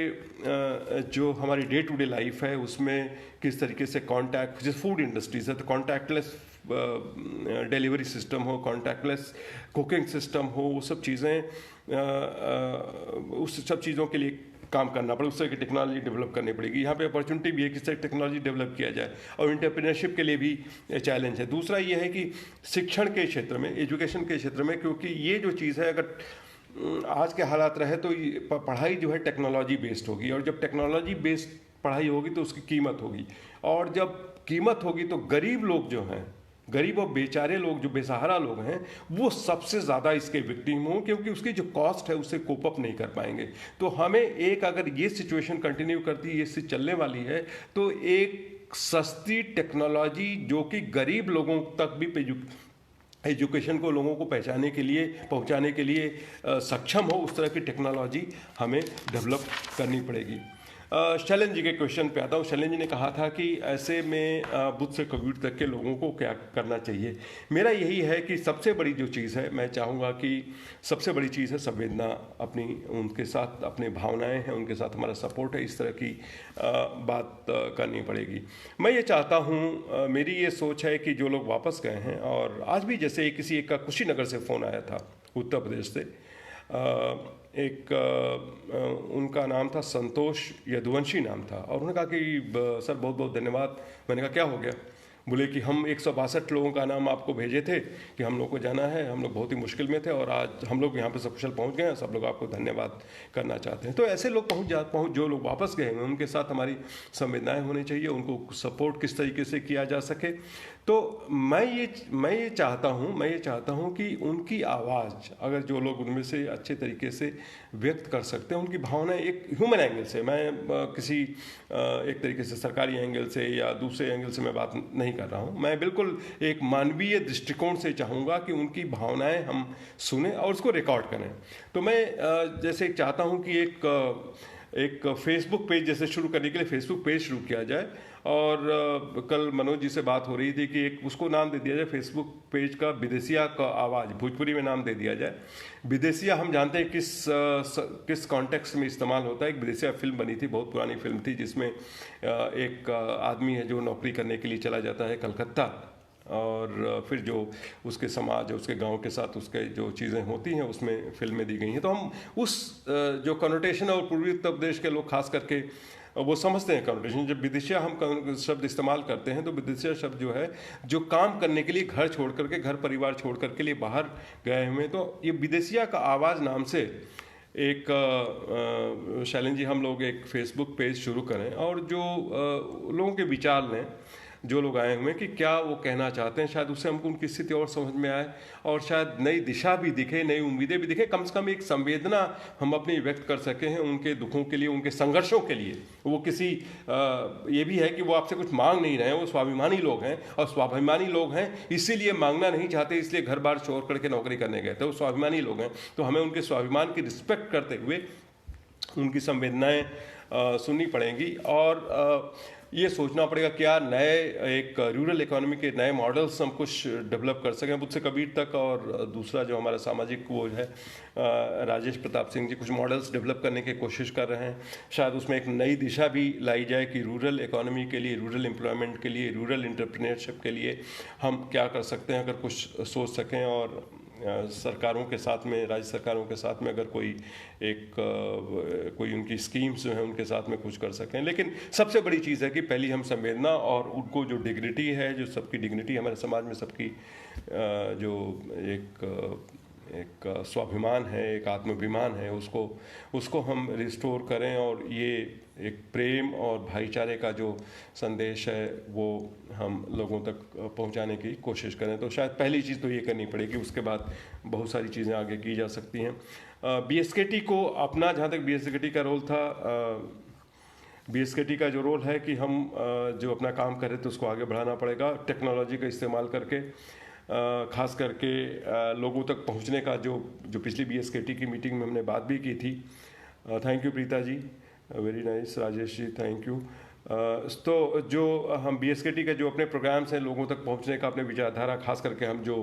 जो हमारी डे टू डे लाइफ है उसमें किस तरीके से कॉन्टैक्ट, जैसे फूड इंडस्ट्रीज है तो कॉन्टैक्टलेस डिलीवरी सिस्टम हो, कॉन्टैक्टलेस कुकिंग सिस्टम हो, वो सब चीज़ें, उस सब चीज़ों के लिए काम करना पड़े, उस तरह की टेक्नोलॉजी डेवलप करनी पड़ेगी. यहाँ पे अपॉर्चुनिटी भी है किस तरह टेक्नोलॉजी डेवलप किया जाए, और इंटरप्रेन्योरशिप के लिए भी चैलेंज है. दूसरा ये है कि शिक्षण के क्षेत्र में, एजुकेशन के क्षेत्र में, क्योंकि ये जो चीज़ है अगर आज के हालात रहे तो पढ़ाई जो है टेक्नोलॉजी बेस्ड होगी, और जब टेक्नोलॉजी बेस्ड पढ़ाई होगी तो उसकी कीमत होगी, और जब कीमत होगी तो गरीब लोग जो हैं, गरीब और बेचारे लोग, जो बेसहारा लोग हैं, वो सबसे ज़्यादा इसके विक्टिम हों, क्योंकि उसकी जो कॉस्ट है उससे कोप अप नहीं कर पाएंगे. तो हमें एक, अगर ये सिचुएशन कंटिन्यू करती है, इससे चलने वाली है, तो एक सस्ती टेक्नोलॉजी जो कि गरीब लोगों तक भी एजुकेशन को लोगों को पहुंचाने के लिए सक्षम हो, उस तरह की टेक्नोलॉजी हमें डेवलप करनी पड़ेगी. शैलेंद्र जी के क्वेश्चन पे आता हूँ. शैलेंद्र जी ने कहा था कि ऐसे में बुद्ध से कबीर तक के लोगों को क्या करना चाहिए. मेरा यही है कि सबसे बड़ी जो चीज़ है, मैं चाहूँगा कि सबसे बड़ी चीज़ है संवेदना, अपनी उनके साथ अपने भावनाएं हैं, उनके साथ हमारा सपोर्ट है, इस तरह की बात करनी पड़ेगी. मैं ये चाहता हूँ, मेरी ये सोच है कि जो लोग वापस गए हैं, और आज भी जैसे किसी एक का कुशीनगर से फ़ोन आया था, उत्तर प्रदेश से, उनका नाम था संतोष यदुवंशी नाम था, और उन्होंने कहा कि सर बहुत बहुत धन्यवाद. मैंने कहा क्या हो गया? बोले कि हम 162 लोगों का नाम आपको भेजे थे कि हम लोग को जाना है, हम लोग बहुत ही मुश्किल में थे, और आज हम लोग यहाँ पे सकुशल पहुँच गए हैं, सब लोग आपको धन्यवाद करना चाहते हैं. तो ऐसे लोग जो लोग वापस गए हैं, उनके साथ हमारी संवेदनाएं होनी चाहिए, उनको सपोर्ट किस तरीके से किया जा सके. तो मैं ये चाहता हूँ कि उनकी आवाज़, अगर जो लोग उनमें से अच्छे तरीके से व्यक्त कर सकते हैं, उनकी भावनाएं एक ह्यूमन एंगल से, मैं किसी एक तरीके से सरकारी एंगल से या दूसरे एंगल से मैं बात नहीं कर रहा हूँ, मैं बिल्कुल एक मानवीय दृष्टिकोण से चाहूँगा कि उनकी भावनाएं हम सुने और उसको रिकॉर्ड करें. तो मैं जैसे चाहता हूँ कि एक फेसबुक पेज जैसे शुरू करने के लिए फेसबुक पेज शुरू किया जाए, और कल मनोज जी से बात हो रही थी कि एक उसको नाम दे दिया जाए फेसबुक पेज का, विदेशिया का आवाज़, भोजपुरी में नाम दे दिया जाए. विदेशिया हम जानते हैं किस कॉन्टेक्स्ट में इस्तेमाल होता है. एक विदेशिया फिल्म बनी थी, बहुत पुरानी फिल्म थी, जिसमें एक आदमी है जो नौकरी करने के लिए चला जाता है कलकत्ता, और फिर जो उसके समाज, उसके गांव के साथ उसके जो चीज़ें होती हैं उसमें फिल्में दी गई हैं. तो हम उस जो कनोटेशन, और पूर्वी उत्तर प्रदेश के लोग खास करके वो समझते हैं कनोटेशन. जब विदेशिया हम शब्द इस्तेमाल करते हैं तो विदेशिया शब्द जो है, जो काम करने के लिए घर छोड़ करके, घर परिवार छोड़ करके लिए बाहर गए हुए, तो ये विदेशिया का आवाज़ नाम से एक शैलेंद्र जी हम लोग एक फेसबुक पेज शुरू करें, और जो लोगों के विचार लें, जो लोग आए हुए हैं कि क्या वो कहना चाहते हैं, शायद उससे हमको उनकी स्थिति और समझ में आए और शायद नई दिशा भी दिखे, नई उम्मीदें भी दिखे, कम से कम एक संवेदना हम अपनी व्यक्त कर सके हैं उनके दुखों के लिए, उनके संघर्षों के लिए। वो किसी ये भी है कि वो आपसे कुछ मांग नहीं रहे हैं, वो स्वाभिमानी लोग हैं और स्वाभिमानी लोग हैं इसीलिए मांगना नहीं चाहते, इसलिए घर बार छोड़ करके नौकरी करने गए थे, वो स्वाभिमानी लोग हैं। तो हमें उनके स्वाभिमान की रिस्पेक्ट करते हुए उनकी संवेदनाएं सुननी पड़ेंगी और ये सोचना पड़ेगा क्या नए एक रूरल इकोनॉमी के नए मॉडल्स हम कुछ डेवलप कर सकें। बुद्ध से कबीर तक और दूसरा जो हमारा सामाजिक वो है राजेश प्रताप सिंह जी कुछ मॉडल्स डेवलप करने की कोशिश कर रहे हैं। शायद उसमें एक नई दिशा भी लाई जाए कि रूरल इकोनॉमी के लिए, रूरल एम्प्लॉयमेंट के लिए, रूरल एंटरप्रेन्योरशिप के लिए हम क्या कर सकते हैं, अगर कुछ सोच सकें और सरकारों के साथ में, राज्य सरकारों के साथ में अगर कोई उनकी स्कीम्स जो हैं उनके साथ में कुछ कर सकें। लेकिन सबसे बड़ी चीज़ है कि पहली हम संवेदना और उनको जो डिग्निटी है, जो सबकी डिग्निटी हमारे समाज में सबकी जो एक स्वाभिमान है, एक आत्माभिमान है, उसको हम रिस्टोर करें और ये एक प्रेम और भाईचारे का जो संदेश है वो हम लोगों तक पहुंचाने की कोशिश करें। तो शायद पहली चीज़ तो ये करनी पड़ेगी, उसके बाद बहुत सारी चीज़ें आगे की जा सकती हैं। बीएसकेटी को अपना, जहाँ तक बीएसकेटी का रोल था, बीएसकेटी का जो रोल है कि हम जो अपना काम कर रहे थे उसको आगे बढ़ाना पड़ेगा टेक्नोलॉजी का इस्तेमाल करके, खास करके लोगों तक पहुंचने का जो पिछली बीएसकेटी की मीटिंग में हमने बात भी की थी। Thank you Preeta ji, very nice. Rajesh ji thank you. तो जो हम बीएसकेटी के जो अपने प्रोग्राम्स हैं लोगों तक पहुंचने का, अपने विचारधारा, खास करके हम जो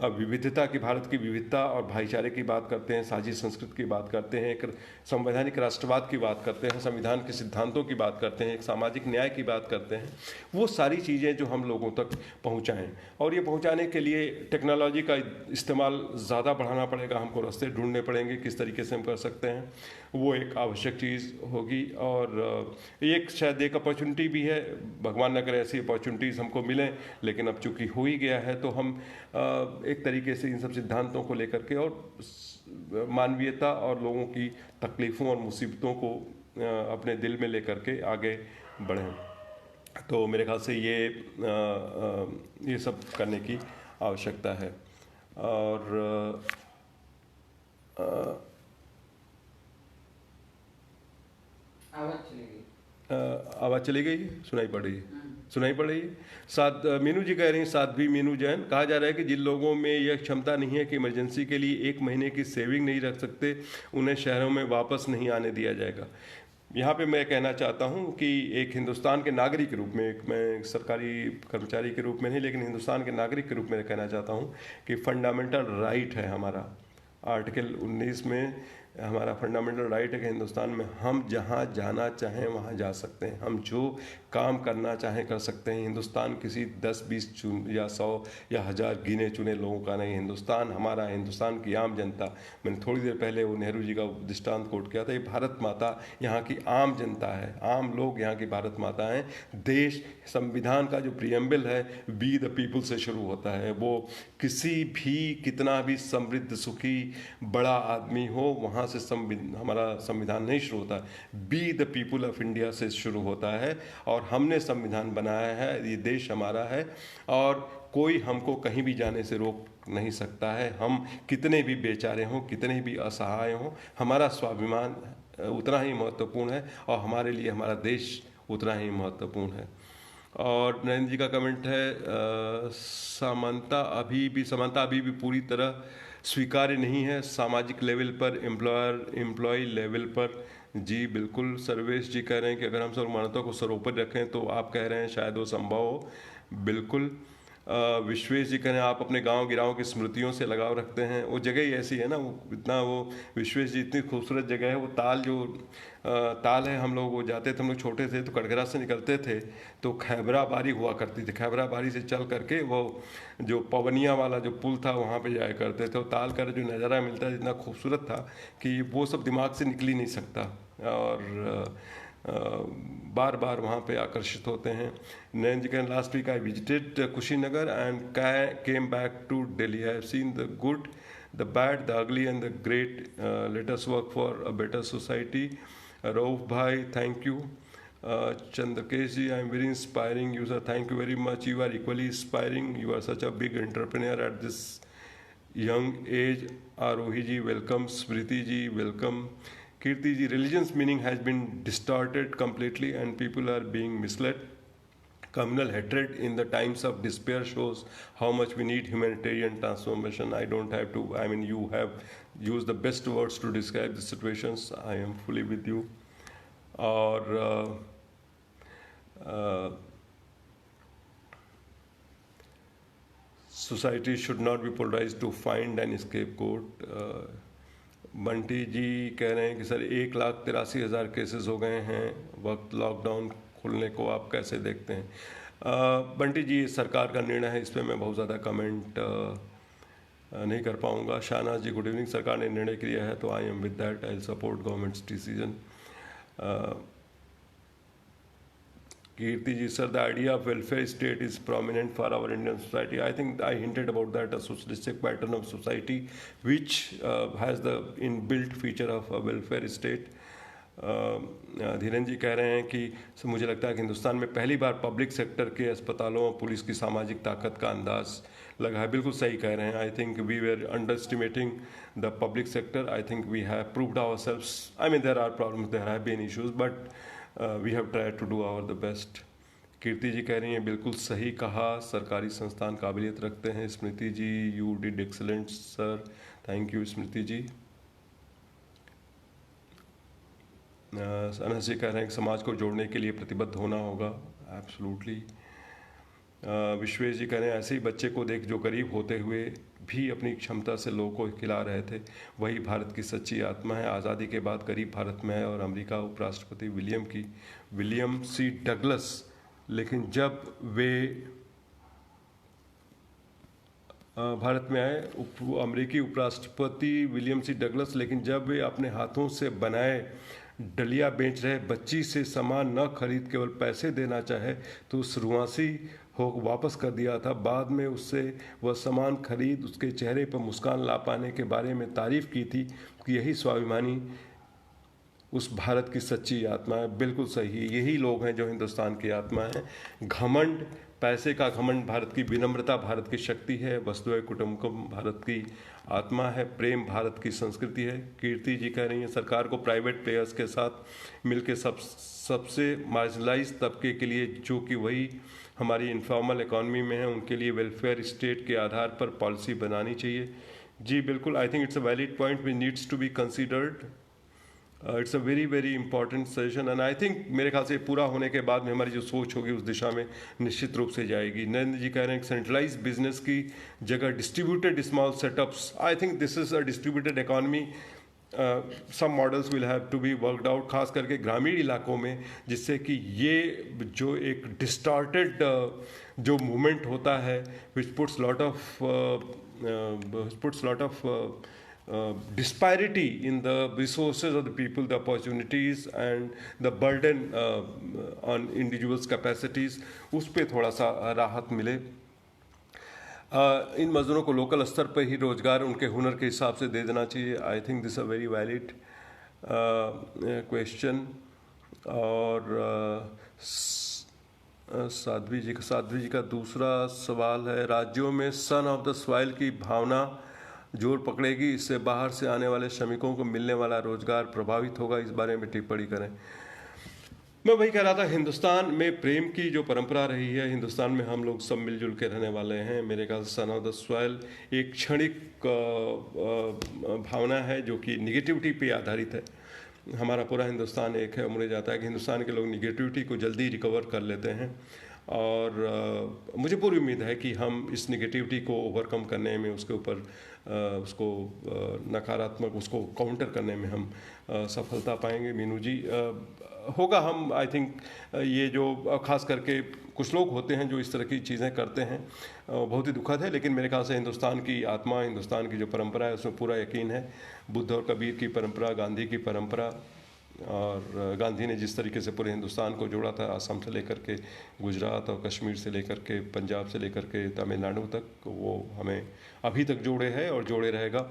विविधता की, भारत की विविधता और भाईचारे की बात करते हैं, साझी संस्कृति की बात करते हैं, एक संवैधानिक राष्ट्रवाद की बात करते हैं, संविधान के सिद्धांतों की बात करते हैं, एक सामाजिक न्याय की बात करते हैं, वो सारी चीज़ें जो हम लोगों तक पहुँचाएँ। और ये पहुँचाने के लिए टेक्नोलॉजी का इस्तेमाल ज़्यादा बढ़ाना पड़ेगा, हमको रास्ते ढूंढने पड़ेंगे किस तरीके से हम कर सकते हैं, वो एक आवश्यक चीज़ होगी। और एक शायद एक अपॉर्चुनिटी भी है, भगवान न करे ऐसी अपॉर्चुनिटीज़ हमको मिलें, लेकिन अब चूंकि हो ही गया है तो हम एक तरीके से इन सब सिद्धांतों को लेकर के और मानवीयता और लोगों की तकलीफ़ों और मुसीबतों को अपने दिल में लेकर के आगे बढ़ें। तो मेरे ख्याल से ये सब करने की आवश्यकता है। और आवाज़ चली गई, सुनाई पड़ रही है। साथ मीनू जी कह रही हैं, साध्वी मीनू जैन, कहा जा रहा है कि जिन लोगों में यह क्षमता नहीं है कि इमरजेंसी के लिए 1 महीने की सेविंग नहीं रख सकते, उन्हें शहरों में वापस नहीं आने दिया जाएगा। यहाँ पे मैं कहना चाहता हूँ कि एक हिंदुस्तान के नागरिक के रूप में, मैं सरकारी कर्मचारी के रूप में नहीं, लेकिन हिंदुस्तान के नागरिक के रूप में कहना चाहता हूँ कि फंडामेंटल राइट है हमारा, आर्टिकल 19 में हमारा फंडामेंटल राइट है कि हिंदुस्तान में हम जहाँ जाना चाहें वहाँ जा सकते हैं, हम जो काम करना चाहें कर सकते हैं। हिंदुस्तान किसी 10-20 या 100 या 1000 गिने चुने लोगों का नहीं, हिंदुस्तान हमारा, हिंदुस्तान की आम जनता। मैंने थोड़ी देर पहले वो नेहरू जी का दृष्टांत कोट किया था, ये भारत माता यहाँ की आम जनता है, आम लोग यहाँ की भारत माता हैं। देश, संविधान का जो प्रियम्बल है वी द पीपल से शुरू होता है, वो किसी भी कितना भी समृद्ध सुखी बड़ा आदमी हो वहाँ से हमारा संविधान नहीं शुरू होता, be the people of India से शुरू होता है। और हमने संविधान बनाया है, ये देश हमारा है और कोई हमको कहीं भी जाने से रोक नहीं सकता है। हम कितने भी बेचारे हों, कितने भी असहाय हों, हमारा स्वाभिमान उतना ही महत्वपूर्ण है और हमारे लिए हमारा देश उतना ही महत्वपूर्ण है। और नरेंद्र जी का कमेंट है, समानता अभी भी पूरी तरह स्वीकार्य नहीं है सामाजिक लेवल पर, एम्प्लॉय लेवल पर। जी बिल्कुल, सर्वेश जी कह रहे हैं कि अगर हम सर्वमानवता को सर्वोपरि रखें तो आप कह रहे हैं शायद वो संभव हो। बिल्कुल। विश्वेश जी कह रहे हैं आप अपने गांव गिराओं की स्मृतियों से लगाव रखते हैं, वो जगह ही ऐसी है ना, वो इतना, वो विश्वेश जी इतनी खूबसूरत जगह है। वो ताल है, हम लोग वो जाते थे, हम लोग छोटे थे तो कटघरा से निकलते थे तो खैबरा बारी हुआ करती थी, खैबरा बारी से चल करके वो जो पवनिया वाला जो पुल था वहाँ पे जाया करते थे। वो ताल का जो नज़ारा मिलता है इतना खूबसूरत था कि वो सब दिमाग से निकल ही नहीं सकता और बार बार वहाँ पे आकर्षित होते हैं। नैन जी कहन, last week I visited Kushinagar and came back to Delhi, I have seen the good, the bad, the ugly and the great, let us work for a better society. Rauf भाई thank you. Chandrakesh ji, I am very inspiring you, sir. Thank you very much. You are equally inspiring. You are such a big entrepreneur at this young age. Arohi ji, welcome. Smriti ji, welcome. Kirti ji, religion's meaning has been distorted completely and people are being misled. Communal hatred in the times of despair shows how much we need humanitarian transformation. I don't have to, I mean, you have used the best words to describe the situations. I am fully with you. Or society should not be polarized to find an scapegoat. Bunty ji कह रहे हैं कि सर 1,83,000 केसेस हो गए हैं वक्त लॉकडाउन खुलने को, आप कैसे देखते हैं? बंटी जी, सरकार का निर्णय है, इस पर मैं बहुत ज़्यादा कमेंट नहीं कर पाऊँगा। शाहनाज जी, गुड इवनिंग। सरकार ने निर्णय किया है तो I am with that, I will support governments decision. Kirti ji, sir, the idea of welfare state is prominent for our Indian society. I think I hinted about that, a socialistic pattern of society which has the inbuilt feature of a welfare state. Dhirendra ji कह रहे हैं कि मुझे लगता है कि हिंदुस्तान में पहली बार पब्लिक सेक्टर के अस्पतालों और पुलिस की सामाजिक ताकत का अंदाज लगा है। बिल्कुल सही कह रहे हैं। I think we were underestimating the public sector. I think we have proved ourselves. I mean there are problems, there have been issues, but we have tried to do our the best. Kirti ji कह रही हैं बिल्कुल सही कहा, सरकारी संस्थान काबिलियत रखते हैं। Smriti ji, you did excellent sir, thank you Smriti ji. Anas ji कह रहे हैं कि समाज को जोड़ने के लिए प्रतिबद्ध होना होगा। एब्सोल्युटली। विश्वेश जी कह रहे हैं ऐसे ही बच्चे को देख जो गरीब होते हुए भी अपनी क्षमता से लोगों को खिला रहे थे, वही भारत की सच्ची आत्मा है। आज़ादी के बाद गरीब भारत में है। और अमेरिका उपराष्ट्रपति विलियम सी डगलस, लेकिन जब वे भारत में आए, अमेरिकी उपराष्ट्रपति विलियम सी डगलस, लेकिन जब वे अपने हाथों से बनाए डलिया बेच रहे बच्ची से सामान न खरीद केवल पैसे देना चाहे तो उस रुआसी हो वापस कर दिया था। बाद में उससे वह सामान खरीद उसके चेहरे पर मुस्कान ला पाने के बारे में तारीफ की थी कि यही स्वाभिमानी उस भारत की सच्ची आत्मा है। बिल्कुल सही, यही लोग हैं जो हिंदुस्तान की आत्मा है। घमंड, पैसे का घमंड भारत की विनम्रता भारत की शक्ति है। वसुधैव कुटुंबकम भारत की आत्मा है। प्रेम भारत की संस्कृति है। कीर्ति जी कह रही हैं सरकार को प्राइवेट प्लेयर्स के साथ मिलकर सबसे मार्जिनलाइज तबके के लिए, जो कि वही हमारी इनफॉर्मल इकॉनमी में है, उनके लिए वेलफेयर स्टेट के आधार पर पॉलिसी बनानी चाहिए। जी बिल्कुल, I think it's a valid point which needs to be considered. It's a very very important suggestion and I think मेरे ख्याल से पूरा होने के बाद में हमारी जो सोच होगी उस दिशा में निश्चित रूप से जाएगी। नरेंद्र जी कह रहे हैं सेंट्रलाइज बिजनेस की जगह distributed small setups. I think this is a distributed economy. Some models will have to be worked out, खास करके ग्रामीण इलाकों में, जिससे कि ये जो एक डिस्टॉर्टेड जो मूवमेंट होता है विच puts lot of disparity in the resources of the people, the opportunities and the burden on individuals' capacities, उस पर थोड़ा सा राहत मिले। इन मज़दूरों को लोकल स्तर पर ही रोज़गार उनके हुनर के हिसाब से दे देना चाहिए। आई think this a very valid question. और साध्वी जी का दूसरा सवाल है, राज्यों में सन ऑफ द सॉइल की भावना जोर पकड़ेगी, इससे बाहर से आने वाले श्रमिकों को मिलने वाला रोजगार प्रभावित होगा, इस बारे में टिप्पणी करें। मैं वही कह रहा था, हिंदुस्तान में प्रेम की जो परंपरा रही है, हिंदुस्तान में हम लोग सब मिलजुल के रहने वाले हैं। मेरे ख्याल से सन ऑफ द सॉइल एक क्षणिक भावना है जो कि निगेटिविटी पे आधारित है। हमारा पूरा हिंदुस्तान एक है। मुझे जाता है कि हिंदुस्तान के लोग निगेटिविटी को जल्दी रिकवर कर लेते हैं और मुझे पूरी उम्मीद है कि हम इस निगेटिविटी को ओवरकम करने में, उसके ऊपर उसको नकारात्मक उसको काउंटर करने में हम सफलता पाएंगे। मीनू जी, होगा। हम आई थिंक ये जो खास करके कुछ लोग होते हैं जो इस तरह की चीज़ें करते हैं, बहुत ही दुखद है, लेकिन मेरे ख्याल से हिंदुस्तान की आत्मा, हिंदुस्तान की जो परंपरा है उसमें पूरा यकीन है। बुद्ध और कबीर की परंपरा, गांधी की परंपरा, और गांधी ने जिस तरीके से पूरे हिंदुस्तान को जोड़ा था, असम से लेकर के गुजरात और कश्मीर से लेकर के पंजाब से लेकर के तमिलनाडु तक, वो हमें अभी तक जोड़े है और जोड़े रहेगा।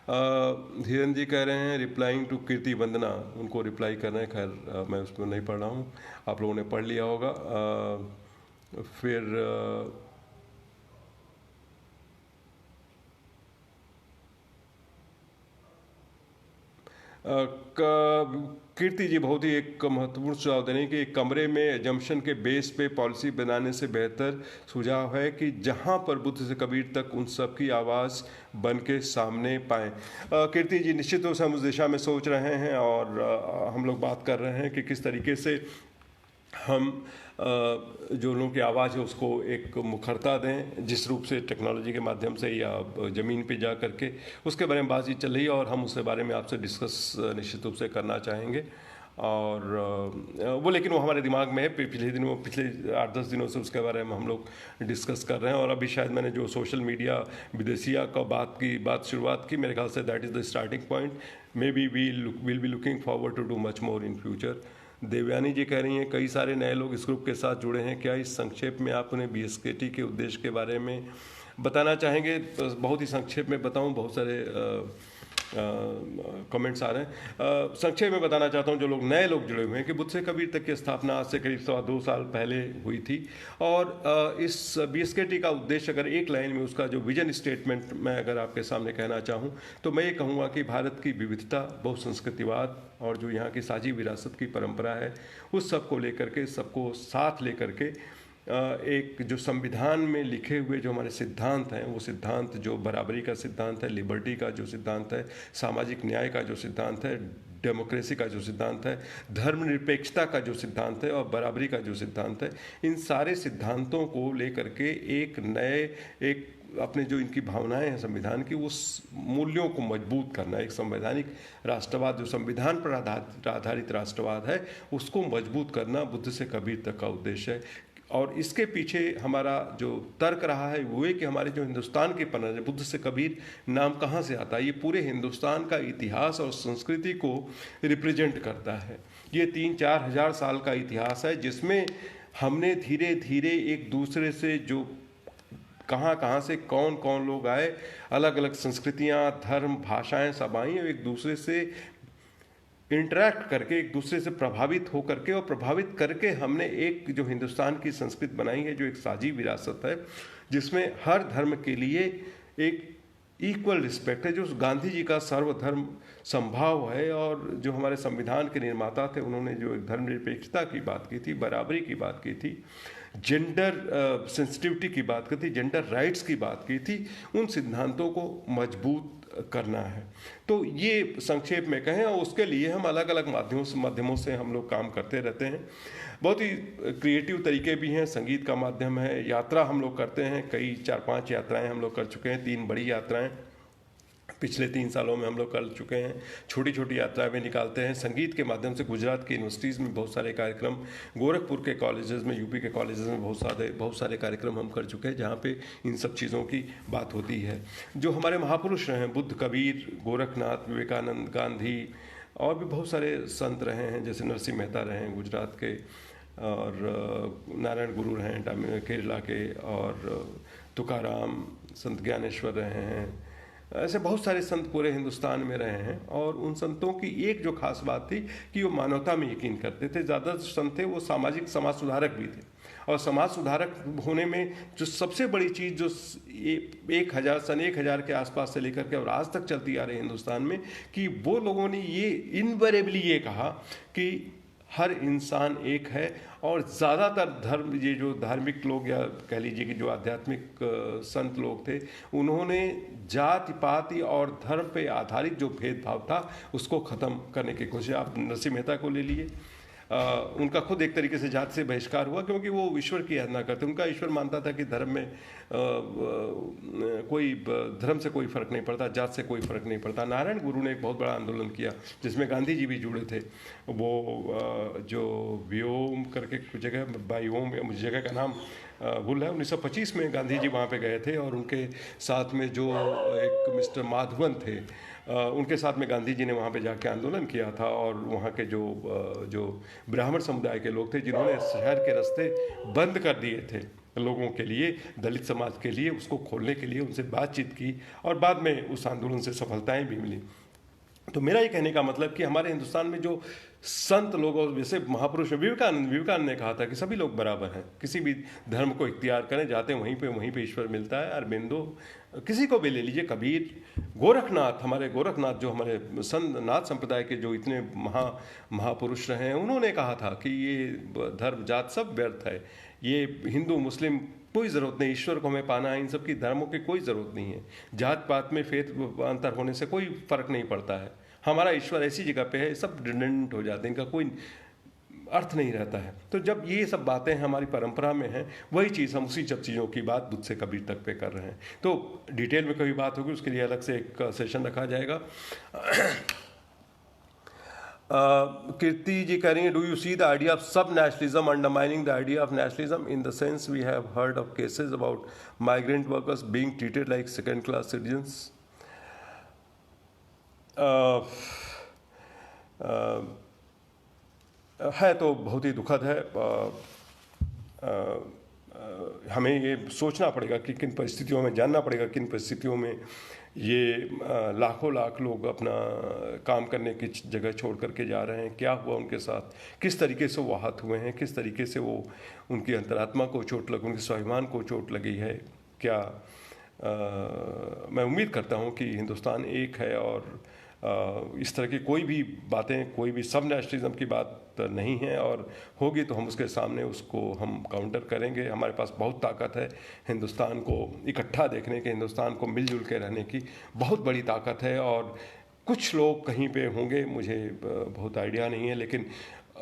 धीरेन्द्र जी कह रहे हैं रिप्लाइंग टू कीर्ति वंदना, उनको रिप्लाई कर रहे हैं। खैर मैं उसको नहीं पढ़ रहा हूँ, आप लोगों ने पढ़ लिया होगा। फिर कीर्ति जी बहुत ही एक महत्वपूर्ण सुझाव दे रही हैं कि एक कमरे में एजम्पशन के बेस पे पॉलिसी बनाने से बेहतर सुझाव है कि जहां पर बुद्ध से कबीर तक उन सब की आवाज़ बन के सामने पाएँ। कीर्ति जी निश्चित रूप से हम उस दिशा में सोच रहे हैं और हम लोग बात कर रहे हैं कि किस तरीके से हम जो लोगों की आवाज़ है उसको एक मुखरता दें, जिस रूप से टेक्नोलॉजी के माध्यम से या ज़मीन पे जा करके, उसके बारे में बातचीत चल रही है और हम उसके बारे में आपसे डिस्कस निश्चित रूप से करना चाहेंगे। और वो लेकिन वो हमारे दिमाग में है, पिछले 8-10 दिनों से उसके बारे में हम लोग डिस्कस कर रहे हैं। और अभी शायद मैंने जो सोशल मीडिया विदेशिया का बात शुरुआत की, मेरे ख्याल से that is the starting point. Maybe will be looking forward to do much more in future. Devyani ji कह रही हैं कई सारे नए लोग इस ग्रुप के साथ जुड़े हैं, क्या इस संक्षेप में आप उन्हें BSKT के उद्देश्य के बारे में बताना चाहेंगे? बहुत ही संक्षेप में बताऊं, बहुत सारे कमेंट्स आ रहे हैं। संक्षेप में बताना चाहता हूं, जो लोग नए लोग जुड़े हुए हैं, कि बुद्ध से कबीर तक की स्थापना आज से करीब 2 साल पहले हुई थी। और इस BSKT का उद्देश्य, अगर एक लाइन में उसका जो विजन स्टेटमेंट मैं अगर आपके सामने कहना चाहूँ, तो मैं ये कहूँगा कि भारत की विविधता, बहुसंस्कृतिवाद और जो यहाँ की साझी विरासत की परंपरा है, उस सब को लेकर के, सबको साथ लेकर के एक जो संविधान में लिखे हुए जो हमारे सिद्धांत हैं, वो सिद्धांत जो बराबरी का सिद्धांत है, लिबर्टी का जो सिद्धांत है, सामाजिक न्याय का जो सिद्धांत है, डेमोक्रेसी का जो सिद्धांत है, धर्मनिरपेक्षता का जो सिद्धांत है और बराबरी का जो सिद्धांत है, इन सारे सिद्धांतों को लेकर के एक अपने जो इनकी भावनाएं हैं संविधान की, उस मूल्यों को मजबूत करना, एक संवैधानिक राष्ट्रवाद, जो संविधान पर आधारित राष्ट्रवाद है, उसको मजबूत करना बुद्ध से कबीर तक का उद्देश्य है। और इसके पीछे हमारा जो तर्क रहा है वो है कि हमारे जो हिंदुस्तान के पन्ना, बुद्ध से कबीर नाम कहाँ से आता है? ये पूरे हिंदुस्तान का इतिहास और संस्कृति को रिप्रेजेंट करता है। ये 3-4 हज़ार साल का इतिहास है, जिसमें हमने धीरे धीरे एक दूसरे से जो कहाँ से कौन कौन लोग आए, अलग अलग संस्कृतियाँ, धर्म, भाषाएं सब आई, और एक दूसरे से इंटरैक्ट करके, एक दूसरे से प्रभावित हो करके और प्रभावित करके हमने एक जो हिंदुस्तान की संस्कृति बनाई है, जो एक साझी विरासत है, जिसमें हर धर्म के लिए एक इक्वल रिस्पेक्ट है, जो गांधी जी का सर्वधर्म संभाव है। और जो हमारे संविधान के निर्माता थे, उन्होंने जो एक धर्मनिरपेक्षता की बात की थी, बराबरी की बात की थी, जेंडर सेंसिटिविटी की बात की थी, जेंडर राइट्स की बात की थी, उन सिद्धांतों को मजबूत करना है। तो ये संक्षेप में कहें, और उसके लिए हम अलग अलग माध्यमों से हम लोग काम करते रहते हैं। बहुत ही क्रिएटिव तरीके भी हैं, संगीत का माध्यम है, यात्रा हम लोग करते हैं, कई 4-5 यात्राएं हम लोग कर चुके हैं, 3 बड़ी यात्राएं पिछले 3 सालों में हम लोग कर चुके हैं, छोटी छोटी यात्राएं भी निकालते हैं। संगीत के माध्यम से गुजरात की यूनिवर्सिटीज़ में बहुत सारे कार्यक्रम, गोरखपुर के कॉलेजेस में, यूपी के कॉलेजेस में बहुत सारे कार्यक्रम हम कर चुके हैं, जहाँ पे इन सब चीज़ों की बात होती है। जो हमारे महापुरुष रहे हैं, बुद्ध, कबीर, गोरखनाथ, विवेकानंद, गांधी, और भी बहुत सारे संत रहे हैं, जैसे नरसिंह मेहता रहे हैं गुजरात के, और नारायण गुरु रहे हैं केरला के, और तुकाराम, संत ज्ञानेश्वर रहे हैं, ऐसे बहुत सारे संत पूरे हिंदुस्तान में रहे हैं। और उन संतों की एक जो खास बात थी कि वो मानवता में यकीन करते थे। ज़्यादा जो संत थे वो सामाजिक समाज सुधारक भी थे, और समाज सुधारक होने में जो सबसे बड़ी चीज़ जो 1000 के आसपास से लेकर के और आज तक चलती आ रही है हिंदुस्तान में, कि वो लोगों ने ये इनवेरेबली ये कहा कि हर इंसान एक है। और ज़्यादातर धर्म, ये जो धार्मिक लोग या कह लीजिए कि जो आध्यात्मिक संत लोग थे, उन्होंने जाति पाति और धर्म पे आधारित जो भेदभाव था उसको ख़त्म करने की कोशिश। आप नरसिंह मेहता को ले लिए, उनका खुद एक तरीके से जाति से बहिष्कार हुआ, क्योंकि वो ईश्वर की आराधना करते। उनका ईश्वर मानता था कि धर्म में कोई धर्म से कोई फ़र्क नहीं पड़ता, जात से कोई फ़र्क नहीं पड़ता। नारायण गुरु ने एक बहुत बड़ा आंदोलन किया, जिसमें गांधी जी भी जुड़े थे। वो जो व्योम करके कुछ जगह, बायोम, मुझे जगह का नाम भूल है। 1925 में गांधी जी वहाँ पे गए थे और उनके साथ में जो एक मिस्टर माधवन थे, उनके साथ में गांधी जी ने वहाँ पे जाके आंदोलन किया था। और वहाँ के जो ब्राह्मण समुदाय के लोग थे, जिन्होंने शहर के रास्ते बंद कर दिए थे लोगों के लिए, दलित समाज के लिए, उसको खोलने के लिए उनसे बातचीत की और बाद में उस आंदोलन से सफलताएं भी मिली। तो मेरा ये कहने का मतलब कि हमारे हिंदुस्तान में जो संत लोग और जैसे महापुरुष विवेकानंद ने कहा था कि सभी लोग बराबर हैं, किसी भी धर्म को इख्तियार करें, जाते हैं वहीं पे ईश्वर मिलता है। अरबिंदो, किसी को भी ले लीजिए, कबीर, गोरखनाथ, हमारे गोरखनाथ जो हमारे संत नाथ संप्रदाय के जो इतने महापुरुष रहे हैं, उन्होंने कहा था कि ये धर्म जात सब व्यर्थ है, ये हिंदू मुस्लिम कोई ज़रूरत नहीं, ईश्वर को हमें पाना है, इन सब की धर्मों की कोई ज़रूरत नहीं है, जात पात में फेत अंतर होने से कोई फ़र्क नहीं पड़ता है, हमारा ईश्वर ऐसी जगह पे है, सब डिडेंट हो जाते हैं, इनका कोई अर्थ नहीं रहता है। तो जब ये सब बातें हमारी परंपरा में हैं, वही चीज़ हम उसी सब चीज़ों की बात बुद्ध से कबीर तक पे कर रहे हैं। तो डिटेल में कभी बात होगी, उसके लिए अलग से एक सेशन रखा जाएगा। कीर्ति जी कह रही हैं, do you see the idea of sub nationalism undermining the idea of nationalism in the sense we have heard of cases about migrant workers being treated like second class citizens? है तो बहुत ही दुखद है। हमें ये सोचना पड़ेगा कि किन परिस्थितियों में, जानना पड़ेगा किन परिस्थितियों में ये लाखों लाख लोग अपना काम करने की जगह छोड़ करके जा रहे हैं, क्या हुआ उनके साथ, किस तरीके से वो आहत हुए हैं, किस तरीके से वो उनकी अंतरात्मा को चोट लगी, उनके स्वाभिमान को चोट लगी है। क्या मैं उम्मीद करता हूँ कि हिंदुस्तान एक है और इस तरह की कोई भी बातें, कोई भी सब नेशनलिज्म की बात नहीं है, और होगी तो हम उसके सामने उसको हम काउंटर करेंगे। हमारे पास बहुत ताकत है हिंदुस्तान को इकट्ठा देखने के, हिंदुस्तान को मिलजुल के रहने की बहुत बड़ी ताकत है। और कुछ लोग कहीं पे होंगे, मुझे बहुत आइडिया नहीं है, लेकिन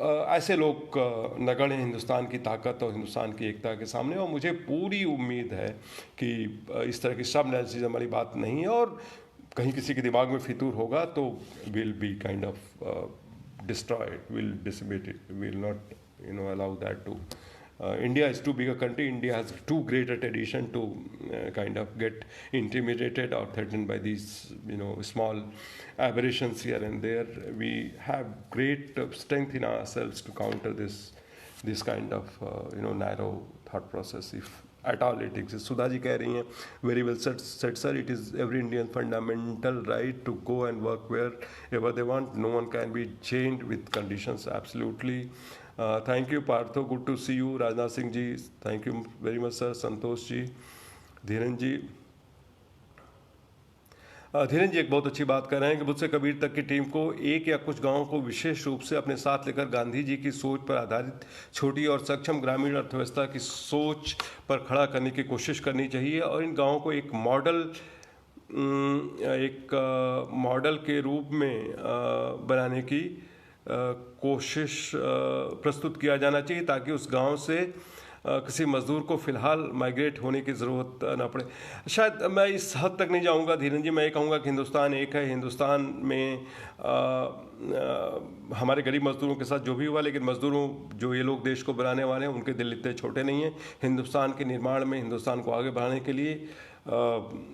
ऐसे लोग नगण्य हिंदुस्तान की ताकत और हिंदुस्तान की एकता के सामने। और मुझे पूरी उम्मीद है कि इस तरह की सब नेशनलिज्म वाली बात नहीं है, और कहीं किसी के दिमाग में फितूर होगा तो will be kind of destroyed, will decimate it, will not allow that to. India is too big a country, India has too great a tradition to kind of get intimidated or threatened by these small aberrations here and there. We have great strength in ourselves to counter this kind of narrow thought process, if at all it exists. Sudha ji कह रही हैं, very well said sir, it is every Indian fundamental right to go and work wherever they want. No one can be chained with conditions. Absolutely. Thank you Partho, good to see you. Rajnath Singh ji, thank you very much sir. Santosh ji, Dhiren जी, धीरेन जी एक बहुत अच्छी बात कर रहे हैं कि बुद्ध से कबीर तक की टीम को एक या कुछ गांवों को विशेष रूप से अपने साथ लेकर गांधी जी की सोच पर आधारित छोटी और सक्षम ग्रामीण अर्थव्यवस्था की सोच पर खड़ा करने की कोशिश करनी चाहिए, और इन गांवों को एक मॉडल के रूप में बनाने की कोशिश प्रस्तुत किया जाना चाहिए, ताकि उस गांव से किसी मजदूर को फ़िलहाल माइग्रेट होने की ज़रूरत ना पड़े। शायद मैं इस हद तक नहीं जाऊंगा धीरेन जी, मैं ये कहूँगा कि हिंदुस्तान एक है, हिंदुस्तान में हमारे गरीब मजदूरों के साथ जो भी हुआ, लेकिन मजदूरों जो ये लोग देश को बनाने वाले हैं उनके दिल इतने छोटे नहीं हैं। हिंदुस्तान के निर्माण में, हिंदुस्तान को आगे बढ़ाने के लिए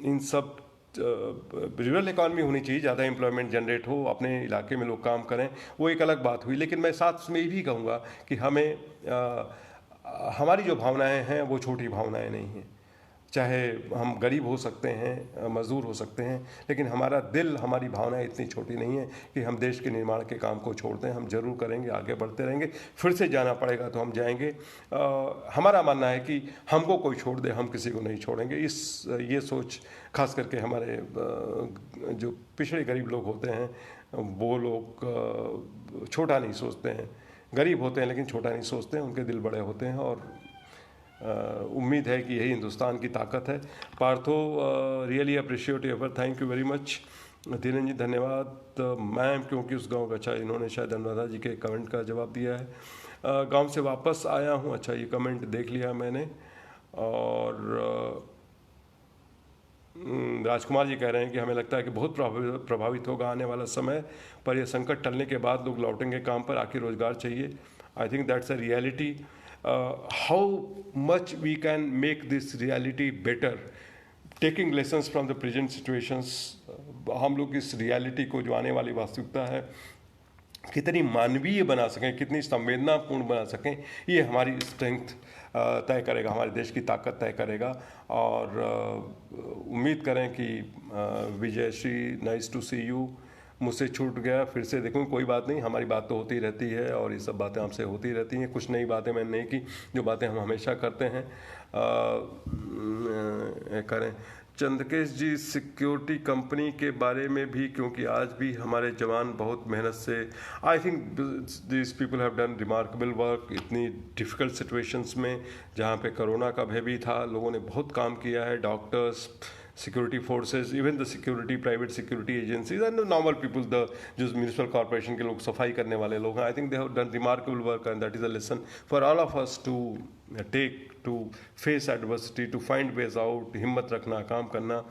इन सब रूरल इकॉनमी होनी चाहिए, ज़्यादा एम्प्लॉयमेंट जनरेट हो, अपने इलाके में लोग काम करें, वो एक अलग बात हुई। लेकिन मैं साथ उसमें ये भी कहूँगा कि हमें हमारी जो भावनाएं हैं वो छोटी भावनाएं नहीं हैं। चाहे हम गरीब हो सकते हैं, मजदूर हो सकते हैं, लेकिन हमारा दिल, हमारी भावनाएं इतनी छोटी नहीं है कि हम देश के निर्माण के काम को छोड़ दें। हम जरूर करेंगे, आगे बढ़ते रहेंगे, फिर से जाना पड़ेगा तो हम जाएंगे। हमारा मानना है कि हमको कोई छोड़ दे, हम किसी को नहीं छोड़ेंगे। ये सोच खास करके हमारे जो पिछड़े गरीब लोग होते हैं, वो लोग छोटा नहीं सोचते हैं। गरीब होते हैं लेकिन छोटा नहीं सोचते हैं, उनके दिल बड़े होते हैं, और उम्मीद है कि यही हिंदुस्तान की ताकत है। Partho, really appreciate your effort, thank you very much. Dhiren ji धन्यवाद मैम, क्योंकि उस गांव का, अच्छा इन्होंने शायद अनुराधा जी के कमेंट का जवाब दिया है। गांव से वापस आया हूं, अच्छा ये कमेंट देख लिया मैंने। और राजकुमार जी कह रहे हैं कि हमें लगता है कि बहुत प्रभावित होगा आने वाला समय, पर यह संकट टलने के बाद लोग लौटेंगे काम पर, आखिर रोजगार चाहिए। I think that's a reality. how much we can make this reality better, taking lessons from the present situations. हम लोग इस रियलिटी को, जो आने वाली वास्तविकता है, कितनी मानवीय बना सकें, कितनी संवेदनापूर्ण बना सकें, ये हमारी स्ट्रेंथ तय करेगा, हमारे देश की ताकत तय करेगा। और उम्मीद करें कि Vijay Shri, nice to see you. मुझसे छूट गया, फिर से देखूँ, कोई बात नहीं, हमारी बात तो होती रहती है और ये सब बातें हमसे होती रहती हैं। कुछ नई बातें मैंने नहीं की, जो बातें हम हमेशा करते हैं करें। चंद्रकेश जी, सिक्योरिटी कंपनी के बारे में भी, क्योंकि आज भी हमारे जवान बहुत मेहनत से, आई think this people have done remarkable work. इतनी डिफ़िकल्ट सिचुएशंस में, जहाँ पे कोरोना का भय भी था, लोगों ने बहुत काम किया है। Doctors, security forces, even the security, private security agencies and the normal people, the जो म्यूनिसिपल कॉर्पोरेशन के लोग, सफाई करने वाले लोग हैं, I think they have done remarkable work and that is a lesson for all of us to take, to face adversity, to find ways out. हिम्मत रखना, काम करना।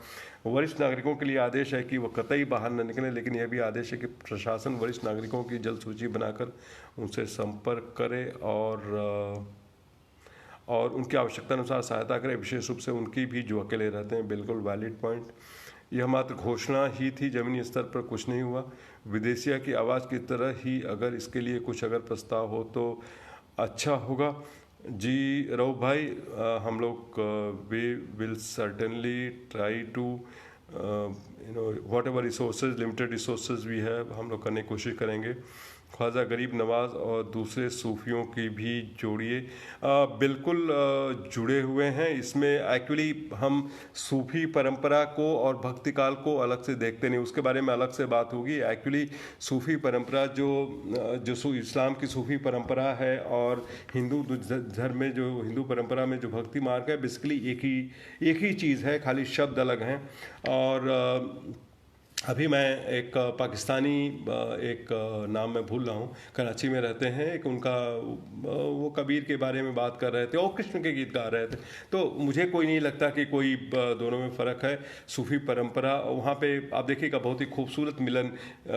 वरिष्ठ नागरिकों के लिए आदेश है कि वो कतई बाहर न निकलें, लेकिन यह भी आदेश है कि प्रशासन वरिष्ठ नागरिकों की जल्द सूची बनाकर उनसे संपर्क करे और उनकी आवश्यकता अनुसार सहायता करें, विशेष रूप से उनकी भी जो अकेले रहते हैं। बिल्कुल वैलिड पॉइंट। यह मात्र घोषणा ही थी, ज़मीनी स्तर पर कुछ नहीं हुआ। विदेशिया की आवाज़ की तरह ही अगर इसके लिए कुछ अगर प्रस्ताव हो तो अच्छा होगा। जी रऊफ भाई, हम लोग we will certainly try to whatever resources, limited resources we have, हम लोग करने की कोशिश करेंगे। ख्वाजा गरीब नवाज़ और दूसरे सूफियों की भी जोड़िए। बिल्कुल जुड़े हुए हैं इसमें। एक्चुअली हम सूफी परंपरा को और भक्ति काल को अलग से देखते नहीं, उसके बारे में अलग से बात होगी। एक्चुअली सूफी परंपरा जो इस्लाम की सूफी परंपरा है और हिंदू धर्म में जो हिंदू परंपरा में जो भक्ति मार्ग है, बेसिकली एक ही चीज़ है, खाली शब्द अलग हैं। और अभी मैं एक पाकिस्तानी, एक नाम मैं भूल रहा हूँ, कराची में रहते हैं, एक उनका वो कबीर के बारे में बात कर रहे थे और कृष्ण के गीत गा रहे थे। तो मुझे कोई नहीं लगता कि कोई दोनों में फ़र्क है। सूफी परंपरा, वहाँ पे आप देखिएगा बहुत ही खूबसूरत मिलन,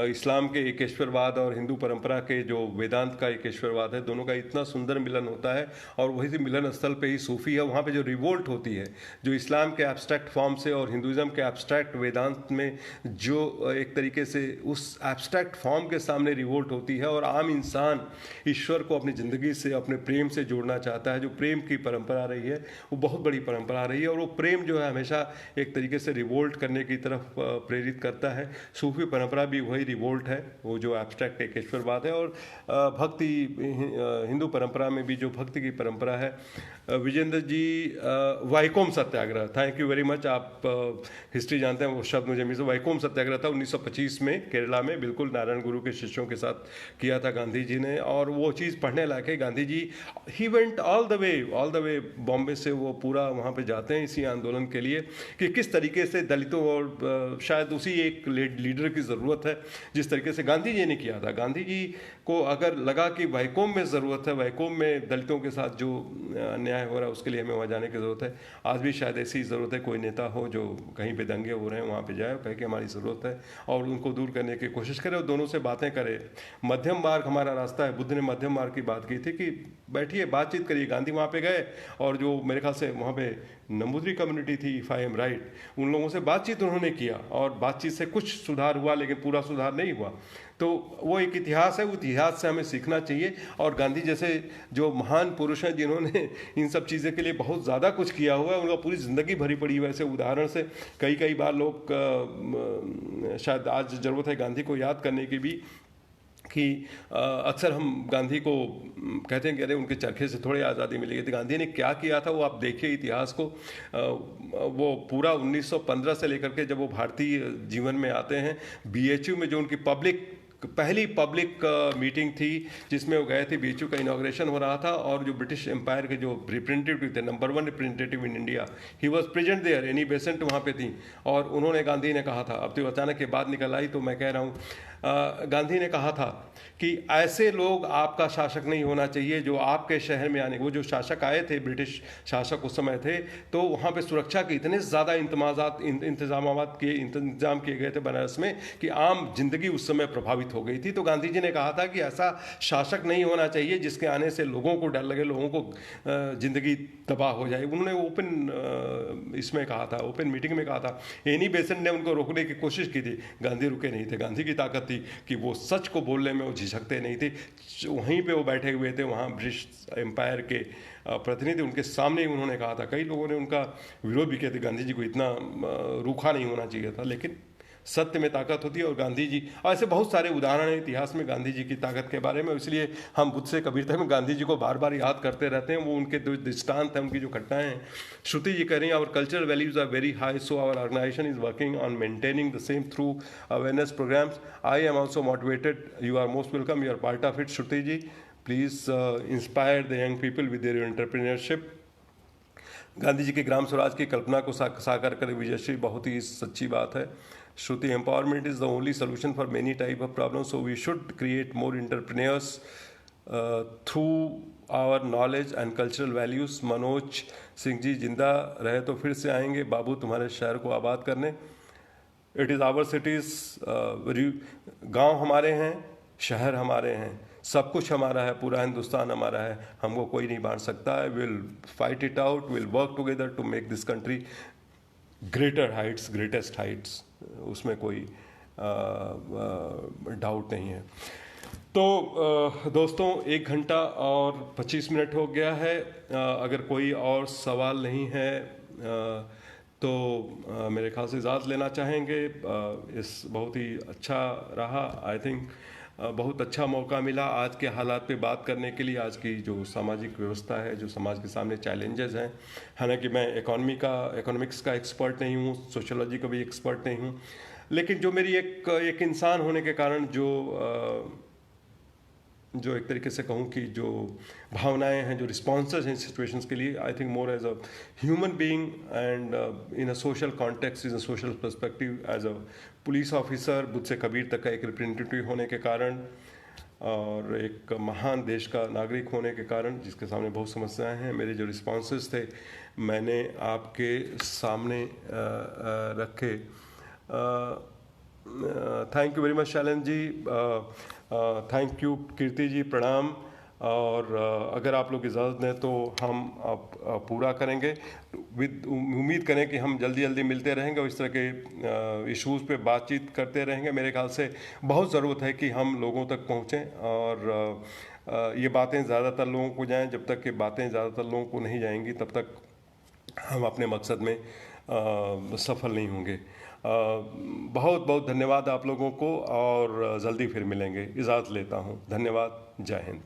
इस्लाम के एकेश्वरवाद और हिंदू परंपरा के जो वेदांत का एकेश्वरवाद है, दोनों का इतना सुंदर मिलन होता है। और वही मिलन स्थल पे ही सूफी है। वहाँ पे जो रिवोल्ट होती है, जो इस्लाम के एब्स्ट्रैक्ट फॉर्म से और हिंदुज़म के एब्स्ट्रैक्ट वेदांत में जो एक तरीके से उस एब्स्ट्रैक्ट फॉर्म के सामने रिवोल्ट होती है, और आम इंसान ईश्वर को अपनी ज़िंदगी से, अपने प्रेम से जोड़ना चाहता है। जो प्रेम की परंपरा रही है, वो बहुत बड़ी परंपरा रही है, और वो प्रेम जो है हमेशा एक तरीके से रिवोल्ट करने की तरफ प्रेरित करता है। सूफी परंपरा भी वही रिवोल्ट है, वो जो एब्स्ट्रैक्ट एकेश्वरवाद है। और भक्ति, हिंदू परंपरा में भी जो भक्ति की परंपरा है। Vijendra ji, Vaikom Satyagraha, thank you very much. आप हिस्ट्री जानते हैं, वो शब्द मुझे मिल। वाइकोम सत्याग्रह था 1925 में केरला में, बिल्कुल नारायण गुरु के शिष्यों के साथ किया था गांधी जी ने। और वो चीज़ पढ़ने लायक है। Gandhi ji he went all the way Bombay से वो पूरा वहाँ पे जाते हैं इसी आंदोलन के लिए, कि किस तरीके से दलितों और शायद उसी एक लीडर की ज़रूरत है जिस तरीके से गांधी जी ने किया था। गांधी जी को अगर लगा कि वाइकोम में ज़रूरत है, वाइकोम में दलितों के साथ जो अन्याय हो रहा है उसके लिए हमें वहाँ जाने की ज़रूरत है। आज भी शायद ऐसी ज़रूरत है, कोई नेता हो जो कहीं पे दंगे हो रहे हैं वहाँ पे जाए, कहे कि हमारी ज़रूरत है, और उनको दूर करने की कोशिश करे और दोनों से बातें करे। मध्यम मार्ग हमारा रास्ता है। बुद्ध ने मध्यम मार्ग की बात की थी कि बैठिए, बातचीत करिए। गांधी वहाँ पे गए और जो मेरे ख्याल से वहाँ पे नंबूदरी कम्युनिटी थी, इफ़ आई एम राइट, उन लोगों से बातचीत उन्होंने किया और बातचीत से कुछ सुधार हुआ, लेकिन पूरा सुधार नहीं हुआ। तो वो एक इतिहास है, वो इतिहास से हमें सीखना चाहिए। और गांधी जैसे जो महान पुरुष हैं जिन्होंने इन सब चीज़ों के लिए बहुत ज़्यादा कुछ किया हुआ है, उनका पूरी ज़िंदगी भरी पड़ी है। वैसे उदाहरण से कई बार लोग शायद आज ज़रूरत है गांधी को याद करने की भी, कि अक्सर हम गांधी को कहते हैं कि अरे उनके चरखे से थोड़ी आज़ादी मिलेगी। तो गांधी ने क्या किया था वो आप देखिए इतिहास को। वो पूरा 1915 से लेकर के जब वो भारतीय जीवन में आते हैं, BHU में जो उनकी पहली पब्लिक मीटिंग थी जिसमें वो गए थे, BHU का इनाग्रेशन हो रहा था, और जो ब्रिटिश एम्पायर के जो रिप्रेजेंटेटिव थे, number 1 representative in India, he was present there, Annie Besant वहाँ पे थी। और उन्होंने, गांधी ने कहा था, अब तो अचानक के बाद निकल आई तो मैं कह रहा हूँ, गांधी ने कहा था कि ऐसे लोग आपका शासक नहीं होना चाहिए जो आपके शहर में आने, वो जो शासक आए थे, ब्रिटिश शासक उस समय थे, तो वहाँ पे सुरक्षा के इतने ज़्यादा इंतजाम किए गए थे बनारस में कि आम जिंदगी उस समय प्रभावित प्रभावित हो गई थी। तो गांधी जी ने कहा था कि ऐसा शासक नहीं होना चाहिए जिसके आने से लोगों को डर लगे, लोगों को ज़िंदगी तबाह हो जाए। उन्होंने ओपन इसमें कहा था, ओपन मीटिंग में कहा था। एनी बेसेंट ने उनको रोकने की कोशिश की थी, गांधी रुके नहीं थे। गांधी की ताकत थी कि वो सच को बोलने में वो झिझकते नहीं थे। वहीं पे वो बैठे हुए थे, वहाँ ब्रिटिश एम्पायर के प्रतिनिधि उनके सामने ही उन्होंने कहा था। कई लोगों ने उनका विरोध भी किया था, गांधी जी को इतना रूखा नहीं होना चाहिए था, लेकिन सत्य में ताकत होती है। और गांधी जी, ऐसे बहुत सारे उदाहरण हैं इतिहास में गांधी जी की ताकत के बारे में। इसलिए हम बुद्ध से कबीर तक में गांधी जी को बार बार याद करते रहते हैं। वो उनके जो दृष्टांत हैं, उनकी जो घटनाएं हैं। श्रुति जी कह रही हैं, our cultural values are very high, so our organisation is working on maintaining the same through awareness programmes. I am also motivated, you are most welcome, you are part of it. Shruti ji, please inspire the young people with their entrepreneurship. Gandhi ji के ग्राम स्वराज की कल्पना को साकार करे विजयश्री, बहुत ही सच्ची बात है। Shruti, empowerment is the only solution for many type of problem, so we should create more entrepreneurs through our knowledge and cultural values. Manoj Singh ji, जिंदा रहे तो फिर से आएंगे बाबू तुम्हारे शहर को आबाद करने। इट इज़ आवर सिटीज़, गांव हमारे हैं, शहर हमारे हैं, सब कुछ हमारा है, पूरा हिंदुस्तान हमारा है, हमको कोई नहीं बांट सकता है। Will fight it out, will work together to make this country greater heights, greatest heights, उसमें कोई डाउट नहीं है। तो दोस्तों, 1 घंटा और 25 मिनट हो गया है। अगर कोई और सवाल नहीं है तो मेरे ख्याल से इजाज़त लेना चाहेंगे। इस बहुत ही अच्छा रहा, आई थिंक बहुत अच्छा मौका मिला आज के हालात पे बात करने के लिए। आज की जो सामाजिक व्यवस्था है, जो समाज के सामने चैलेंजेस हैं, हालांकि मैं इकोनॉमिक्स का एक्सपर्ट नहीं हूँ, सोशियोलॉजी का भी एक्सपर्ट नहीं हूँ, लेकिन जो मेरी एक इंसान होने के कारण जो एक तरीके से कहूँ कि जो भावनाएं हैं, जो रिस्पॉन्सेज हैं सिचुएशंस के लिए, I think more as a human being and in a social context, is a social perspective, as a police officer, Buddha से कबीर तक का एक रिप्रेजेंटेटिव होने के कारण और एक महान देश का नागरिक होने के कारण, जिसके सामने बहुत समस्याएं हैं, मेरे जो रिस्पॉन्सेज थे मैंने आपके सामने रखे। Thank you very much Shailan ji, thank you Kirti ji, प्रणाम। और अगर आप लोग इजाज़त दें तो हम पूरा करेंगे। उम्मीद करें कि हम जल्दी जल्दी मिलते रहेंगे और इस तरह के इश्यूज़ पे बातचीत करते रहेंगे। मेरे ख्याल से बहुत ज़रूरत है कि हम लोगों तक पहुँचें और ये बातें ज़्यादातर लोगों को जाएं। जब तक ये बातें ज़्यादातर लोगों को नहीं जाएंगी तब तक हम अपने मकसद में सफल नहीं होंगे। बहुत बहुत धन्यवाद आप लोगों को और जल्दी फिर मिलेंगे। इजाज़त लेता हूँ, धन्यवाद, जय हिंद।